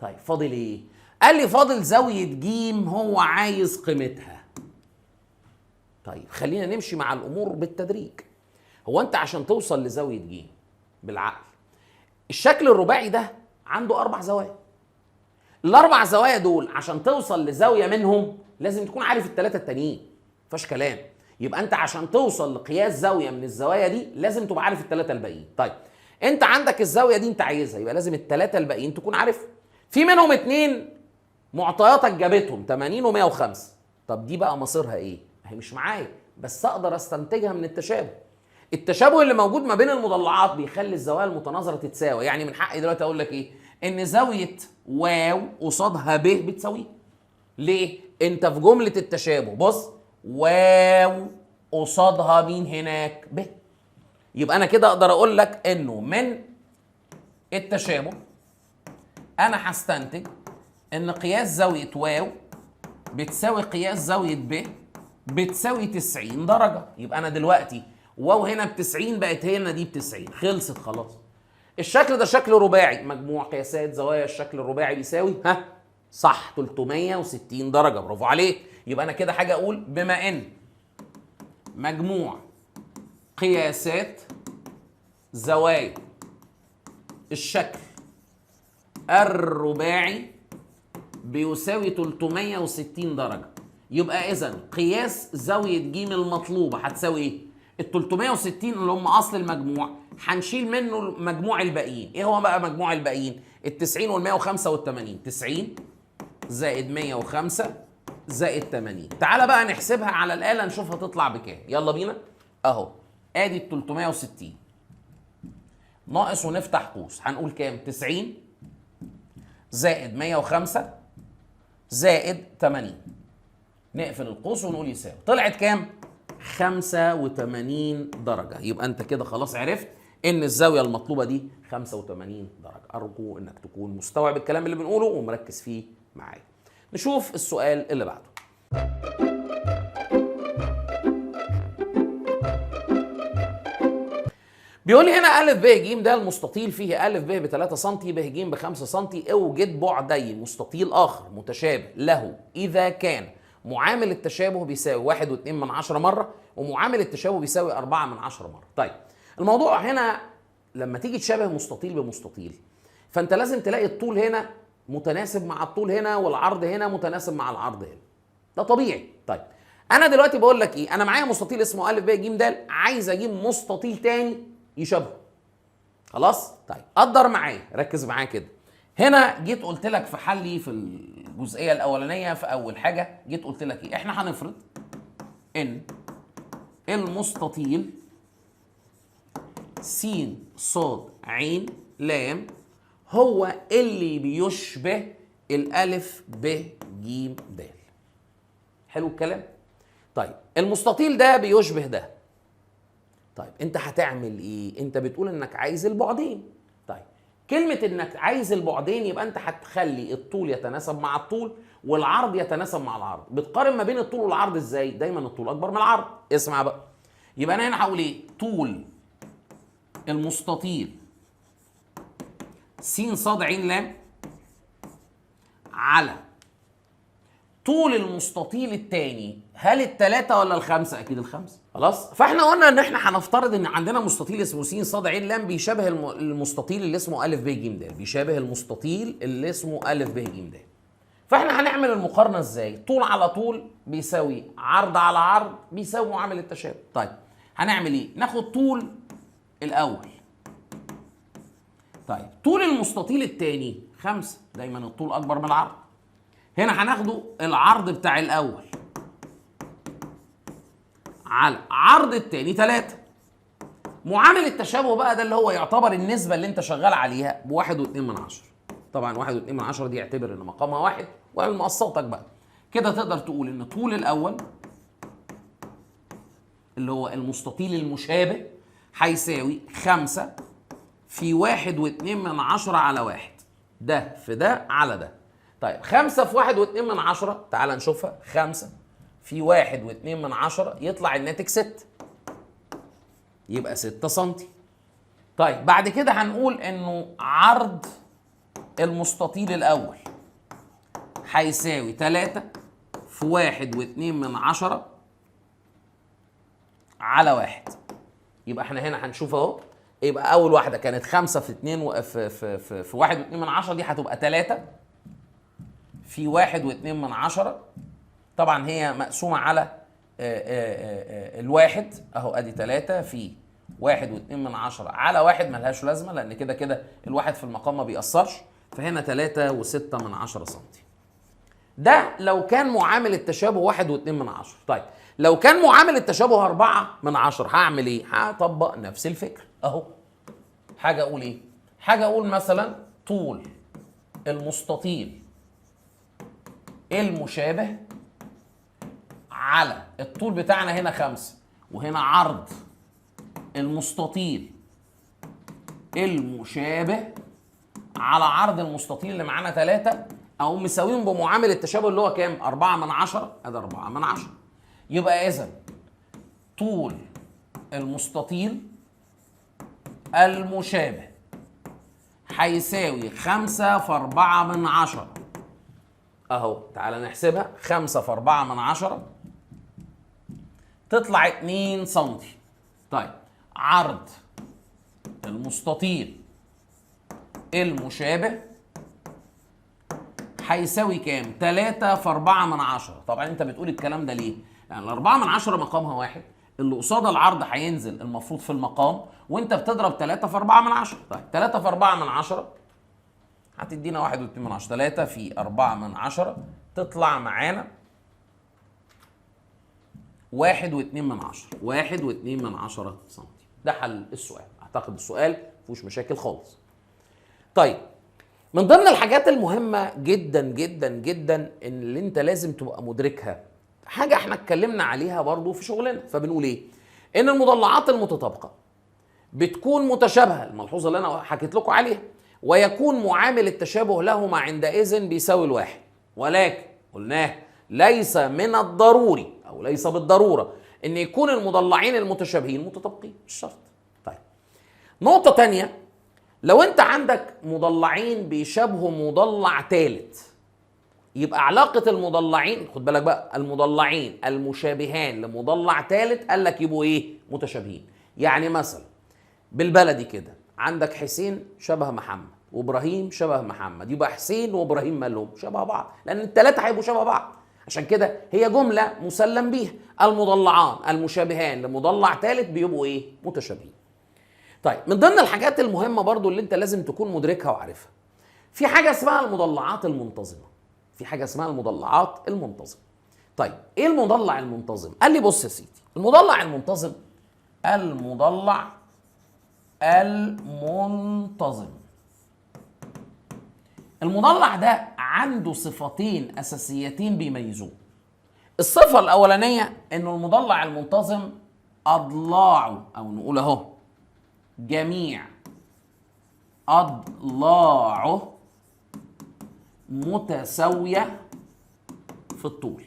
طيب فاضل ايه؟ قال لي فاضل زاويه ج هو عايز قيمتها. طيب خلينا نمشي مع الامور بالتدريج. هو انت عشان توصل لزاويه ج بالعقل، الشكل الرباعي ده عنده 4 زوايا. ال4 زوايا دول عشان توصل لزاويه منهم لازم تكون عارف ال3 التانيين. مفيش كلام. يبقى انت عشان توصل لقياس زاويه من الزوايا دي لازم تبقى عارف ال3 الباقيين. طيب انت عندك الزاويه دي انت عايزها، يبقى لازم ال3 الباقيين تكون عارفهم. في منهم 2 معطياتك جابتهم 80 و105. طب دي بقى مصيرها ايه؟ هي مش معايا، بس اقدر استنتجها من التشابه. التشابه اللي موجود ما بين المضلعات بيخلي الزوايا المتناظره تتساوي. يعني من حقي دلوقتي اقول لك ايه؟ ان زاويه واو قصادها ب بتساويه. ليه؟ انت في جمله التشابه بص، واو قصادها مين هناك؟ ب. يبقى انا كده اقدر اقول لك انه من التشابه انا هستنتج ان قياس زاويه واو بتساوي قياس زاويه ب بتساوي 90 درجه. يبقى انا دلوقتي واو هنا ب90 بقت هنا دي ب90، خلصت خلاص. الشكل ده شكل رباعي، مجموع قياسات زوايا الشكل الرباعي بيساوي صح 360 درجه. برافو عليك. يبقى انا كده حاجه اقول بما ان مجموع قياسات زوايا الشكل الرباعي بيساوي 360 درجه، يبقى اذا قياس زاويه ج المطلوبه هتساوي ايه؟ ال 360 اللي هم اصل المجموع هنشيل منه مجموع الباقيين. ايه هو بقى مجموع الباقيين؟ ال 90 وال 105 وال 80. 90 زائد 105 زائد 80. تعالى بقى نحسبها على الآلة نشوف هتطلع بكام. يلا بينا. اهو ادي ال 360 ناقص ونفتح قوس، هنقول كام؟ 90 زائد 105 زائد 80. نقفل القوس ونقول يساوي. طلعت كام؟ 85 درجة. يبقى انت كده خلاص عرفت ان الزاوية المطلوبة دي 85 درجة. ارجو انك تكون مستوعب الكلام اللي بنقوله ومركز فيه معايا. نشوف السؤال اللي بعده. بيقول لي هنا أ ب ج ده المستطيل فيه أ ب ب 3 سم ب ج ب 5 سم. اوجد بعدي مستطيل آخر متشابه له إذا كان معامل التشابه بيساوي 1.2 مرة ومعامل التشابه بيساوي 4 مرة. طيب الموضوع هنا لما تيجي تشابه مستطيل بمستطيل فأنت لازم تلاقي الطول هنا متناسب مع الطول هنا والعرض هنا متناسب مع العرض هنا. ده طبيعي. طيب أنا دلوقتي بقول لك إيه؟ أنا معايا مستطيل اسمه أ ب ج د، عايز أجيب مستطيل تاني يشبهه. خلاص؟ طيب قدر معايا، ركز معايا كده. هنا جيت قلت لك في حلي في الجزئيه الاولانيه في اول حاجه جيت قلت لك ايه؟ احنا هنفرض ان المستطيل س ص ع ل هو اللي بيشبه الالف ب ج د. حلو الكلام؟ طيب المستطيل ده بيشبه ده. طيب انت هتعمل ايه؟ انت بتقول انك عايز البعدين. طيب كلمة انك عايز البعدين يبقى انت هتخلي الطول يتناسب مع الطول والعرض يتناسب مع العرض. بتقارن ما بين الطول والعرض ازاي؟ دايما الطول اكبر من العرض. اسمع بقى. يبقى انا هنا هقول ايه؟ طول المستطيل س ص ع ل على طول المستطيل الثاني. هل الثلاثة ولا الخمسة؟ أكيد الخمسة. خلاص؟ فاحنا قلنا إن احنا هنفترض إن عندنا مستطيل اسمه س ص ع ل بيشابه المستطيل اللي اسمه أ ب ج د، بيشابه المستطيل اللي اسمه أ ب ج د. فاحنا هنعمل المقارنة إزاي؟ طول على طول بيساوي عرض على عرض بيساوي معامل التشابه. طيب هنعمل إيه؟ ناخد طول الأول. طيب طول المستطيل الثاني 5، دايما الطول أكبر من العرض. هنا هناخده العرض بتاع الاول على عرض التاني 3. معامل التشابه بقى ده اللي هو يعتبر النسبة اللي انت شغال عليها ب1.2. طبعا 1.2 دي اعتبر ان مقامها 1 واعمل مقصاتك بقى. كده تقدر تقول ان طول الاول اللي هو المستطيل المشابه هيساوي 5 في 1.2 على 1. ده في ده على ده. طيب 5 في 1.2، تعال نشوفها. 5 في 1.2 يطلع الناتج 6، يبقى 6 سنتي. طيب بعد كده هنقول انه عرض المستطيل الاول هيساوي 3 في 1.2 على 1. يبقى احنا هنا هنشوف اهو، يبقى اول واحده كانت 5 في 2 في 1.2، دي هتبقى 3 في 1.2. طبعا هي مقسومه على الواحد اهو، ادي 3 في 1.2 على 1 ملهاش لازمه، لان كده كده الواحد في المقام ما بيأثرش، فهنا 3.6 سنتي. ده لو كان معامل التشابه 1.2. طيب لو كان معامل التشابه 4 هعمل ايه؟ هطبق نفس الفكره اهو. حاجه اقول ايه؟ حاجه اقول مثلا طول المستطيل المشابه على الطول بتاعنا هنا 5، وهنا عرض المستطيل المشابه على عرض المستطيل اللي معانا 3، او مساويهم بمعامل التشابه اللي هو كام؟ 4 ادي 4. يبقى اذا طول المستطيل المشابه هيساوي 5 في 4 اهو. تعالى نحسبها. 5 في 4 تطلع 2 سنتي. طيب عرض المستطيل المشابه هيساوي كام؟ 3 في 4. طبعا انت بتقول الكلام ده ليه؟ يعني 4 مقامها 1، اللي قصاد العرض هينزل المفروض في المقام، وانت بتضرب 3 في 4. طيب 3 في 4 هتدينا 1.2. 3 في 4 تطلع معانا 1.2 سنتي. ده حل السؤال. اعتقد السؤال مفيهوش مشاكل خالص. طيب من ضمن الحاجات المهمة جدا جدا جدا ان اللي انت لازم تبقى مدركها، حاجة احنا اتكلمنا عليها برضو في شغلنا، فبنقول ايه؟ ان المضلعات المتطابقة بتكون متشابهة، الملحوظة اللي انا حكيت لكم عليها، ويكون معامل التشابه لهما عندئذ بيساوي 1، ولكن قلناه ليس من الضروري او ليس بالضرورة ان يكون المضلعين المتشابهين متطابقين، مش شرط. طيب نقطة تانية، لو انت عندك مضلعين بيشابهوا مضلع ثالث، يبقى علاقة المضلعين، خد بالك بقى، المضلعين المشابهان لمضلع ثالث قال لك يبقوا ايه؟ متشابهين. يعني مثلا بالبلدي كده، عندك حسين شبه محمد وابراهيم شبه محمد، يبقى حسين وابراهيم مالهم شبه بعض، لان الثلاثة هيبقوا شبه بعض. عشان كده هي جملة مسلم بيها، المضلعان المشابهان لمضلع ثالث بيبقوا ايه؟ متشابهين. طيب من ضمن الحاجات المهمة برضو اللي انت لازم تكون مدركها وعارفها، في حاجة اسمها المضلعات المنتظمة. طيب ايه المضلع المنتظم؟ قال لي بص يا سيدي، المضلع المنتظم المضلع ده عنده صفتين اساسيتين بيميزوه. الصفة الاولانية انه المضلع المنتظم اضلاعه، او نقول اهو جميع اضلاعه متساوية في الطول.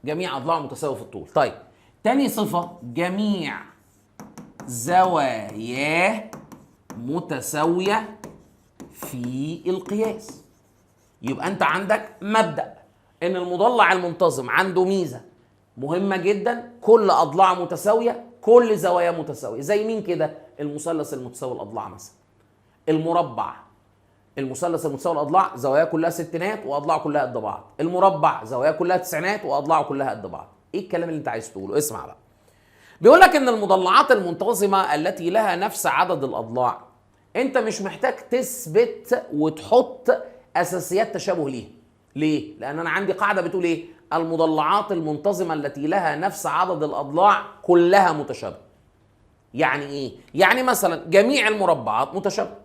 جميع اضلاعه متساوية في الطول. طيب تاني صفة، جميع زواياه متساوية في القياس. يبقى انت عندك مبدأ ان المضلع المنتظم عنده ميزة مهمة جدا، كل اضلاع متساوية، كل زوايا متساوية. زي مين كده؟ المثلث المتساوي الاضلاع مثلا، المربع، المثلث المتساوي الاضلاع زواياه كلها ستينات واضلاعه كلها قد بعض، المربع زواياه كلها تسعينات واضلاعه كلها قد بعض. ايه الكلام اللي انت عايز تقوله؟ اسمع بقى. بيقول لك ان المضلعات المنتظمه التي لها نفس عدد الاضلاع، انت مش محتاج تثبت وتحط اساسيات تشابه ليها. ليه؟ لان انا عندي قاعده بتقول ايه؟ المضلعات المنتظمه التي لها نفس عدد الاضلاع كلها متشابهه. يعني ايه؟ يعني مثلا جميع المربعات متشابهه،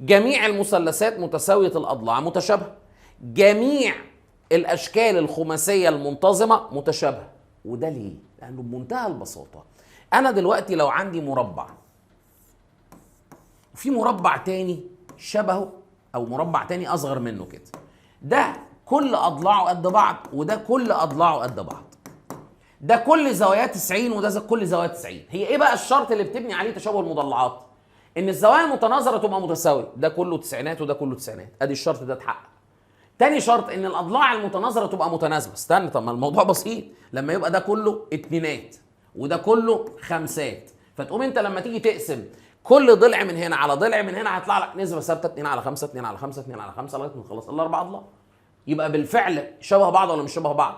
جميع المثلثات متساويه الاضلاع متشابهه، جميع الاشكال الخماسيه المنتظمه متشابهه. وده ليه؟ لانه بمنتهى البساطه انا دلوقتي لو عندي مربع وفي مربع تاني شبهه او مربع تاني اصغر منه كده، ده كل اضلاعه قد بعض وده كل اضلاعه قد بعض، ده كل زواياه 90 وده كل زواياه 90. هي ايه بقى الشرط اللي بتبني عليه تشابه المضلعات؟ ان الزوايا المتناظره تبقى متساويه، ده كله تسعينات وده كله تسعينات، ادي الشرط ده اتحقق. تاني شرط ان الاضلاع المتناظره تبقى متناسبه. استنى، طب ما الموضوع بسيط، لما يبقى ده كله اتنينات وده كله خمسات، فتقوم انت لما تيجي تقسم كل ضلع من هنا على ضلع من هنا هيطلع لك نسبه ثابته 2 على 5 2 على 5 2 على 5 لغايه ما نخلص الاربع اضلاع. يبقى بالفعل شبه بعض ولا مش شبه بعض؟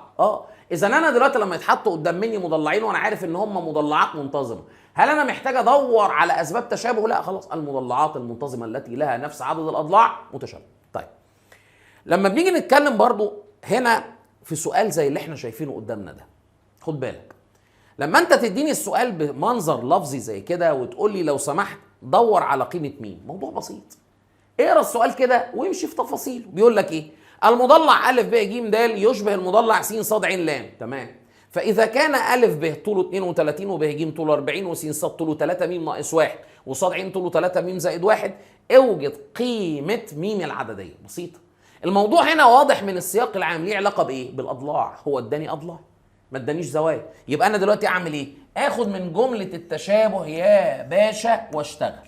اذا انا دلوقتي لما يتحطوا قدام مني مضلعين وانا عارف ان هم مضلعات منتظمه، هل انا محتاج ادور على اسباب تشابه؟ لا، خلاص، المضلعات المنتظمه التي لها نفس عدد الاضلاع متشابهه. طيب، لما بنيجي نتكلم برضو هنا في سؤال زي اللي احنا شايفينه قدامنا ده، خد بالك لما انت تديني السؤال بمنظر لفظي زي كده وتقول لي لو سمحت دور على قيمه مين، موضوع بسيط. اقرا السؤال كده وامشي في تفاصيله. بيقول لك ايه؟ المضلع ا ب ج د يشبه المضلع س ص ع ل. تمام. فاذا كان ا ب طوله 32 وب ج طوله 40 وس ص طوله 3 م ناقص 1 وص ع طوله 3 م زائد 1، اوجد قيمه م العدديه. بسيطه. الموضوع هنا واضح من السياق العام، ليه علاقه بايه؟ بالاضلاع. هو اداني اضلاع ما ادانيش زوايا، يبقى انا دلوقتي اعمل ايه؟ اخد من جمله التشابه يا باشا واشتغل.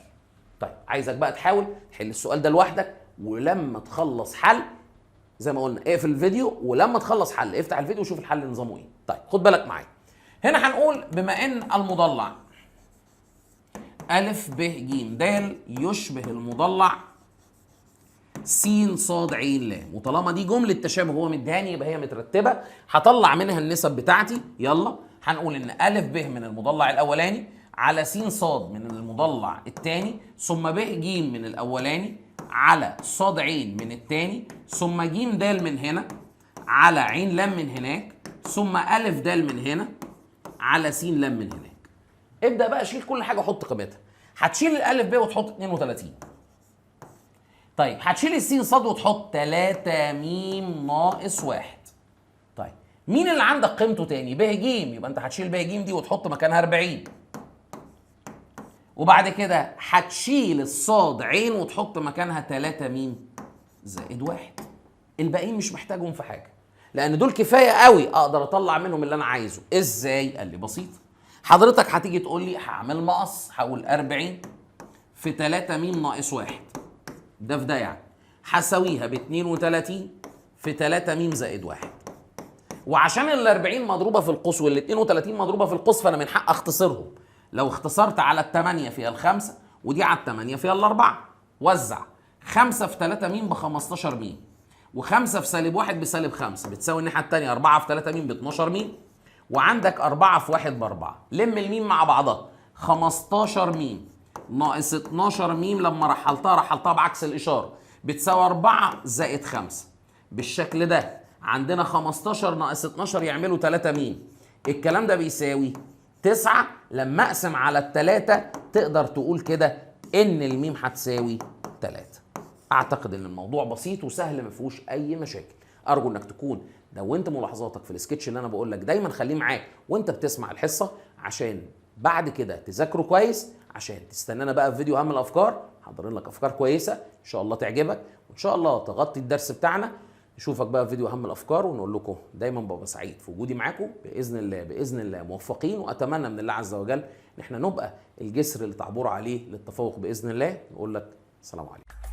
طيب، عايزك بقى تحاول تحل السؤال ده لوحدك، ولما تخلص حل زي ما قلنا اقفل الفيديو، ولما تخلص حل افتح الفيديو وشوف الحل نظامه ايه. طيب، خد بالك معايا. هنا هنقول بما ان المضلع ا ب ج د يشبه المضلع س ص ع ل، وطالما دي جمله تشابه هو مديهاني يبقى هي مترتبه، هطلع منها النسب بتاعتي. يلا هنقول ان ا ب من المضلع الاولاني على س ص من المضلع الثاني ثم ب ج من الاولاني على ص ع من الثاني ثم ج د من هنا على ع ل من هناك ثم ا د من هنا على س ل من هناك. ابدا بقى شيل كل حاجه وحط قيمتها. هتشيل الالف ب وتحط 32. طيب، هتشيل السين صاد وتحط 3 م ناقص 1. طيب، مين اللي عندك قيمته تاني؟ ب ج، يبقى انت هتشيل ب ج دي وتحط مكانها 40. وبعد كده هتشيل الصاد عين وتحط مكانها 3 م زائد 1. الباقيين مش محتاجهم في حاجه، لان دول كفايه قوي اقدر اطلع منهم اللي انا عايزه. ازاي؟ قال لي بسيط. حضرتك هتيجي تقول لي هعمل مقص، هقول 40 في 3 م ناقص 1، ده في ده يعني هساويها ب 32 في 3 م زائد 1. وعشان ال 40 مضروبه في القوس وال 32 مضروبه في القوس فانا من حق اختصرهم. لو اختصرت على ال 8 فيها ال 5 ودي على ال 8 فيها ال 4، وزع 5 في 3 م ب 15 م و5 في سالب 1 بسالب 5 بتساوي الناحيه الثانيه 4 في 3 م ب 12 م، وعندك 4 في 1 ب 4. لم الميم مع بعضها 15 م ناقص 12 م لما رحلتها بعكس الاشاره بتساوي 4 زائد 5. بالشكل ده عندنا 15 ناقص 12 يعملوا 3 م. الكلام ده بيساوي 9. لما اقسم على الثلاثه تقدر تقول كده ان الميم هتساوي 3. اعتقد ان الموضوع بسيط وسهل ما فيهوش اي مشاكل. ارجو انك تكون دونت ملاحظاتك في السكتش اللي انا بقول لك دايما خليه معاك وانت بتسمع الحصه، عشان بعد كده تذاكره كويس، عشان تستنانا بقى في فيديو اهم الافكار. حاضرين لك افكار كويسه ان شاء الله تعجبك، وان شاء الله تغطي الدرس بتاعنا. نشوفك بقى في فيديو اهم الافكار، ونقول لكم دايما ببقى سعيد في وجودي معاكم باذن الله. باذن الله موفقين، واتمنى من الله عز وجل ان احنا نبقى الجسر اللي تعبروا عليه للتفوق باذن الله. نقول لك السلام عليكم.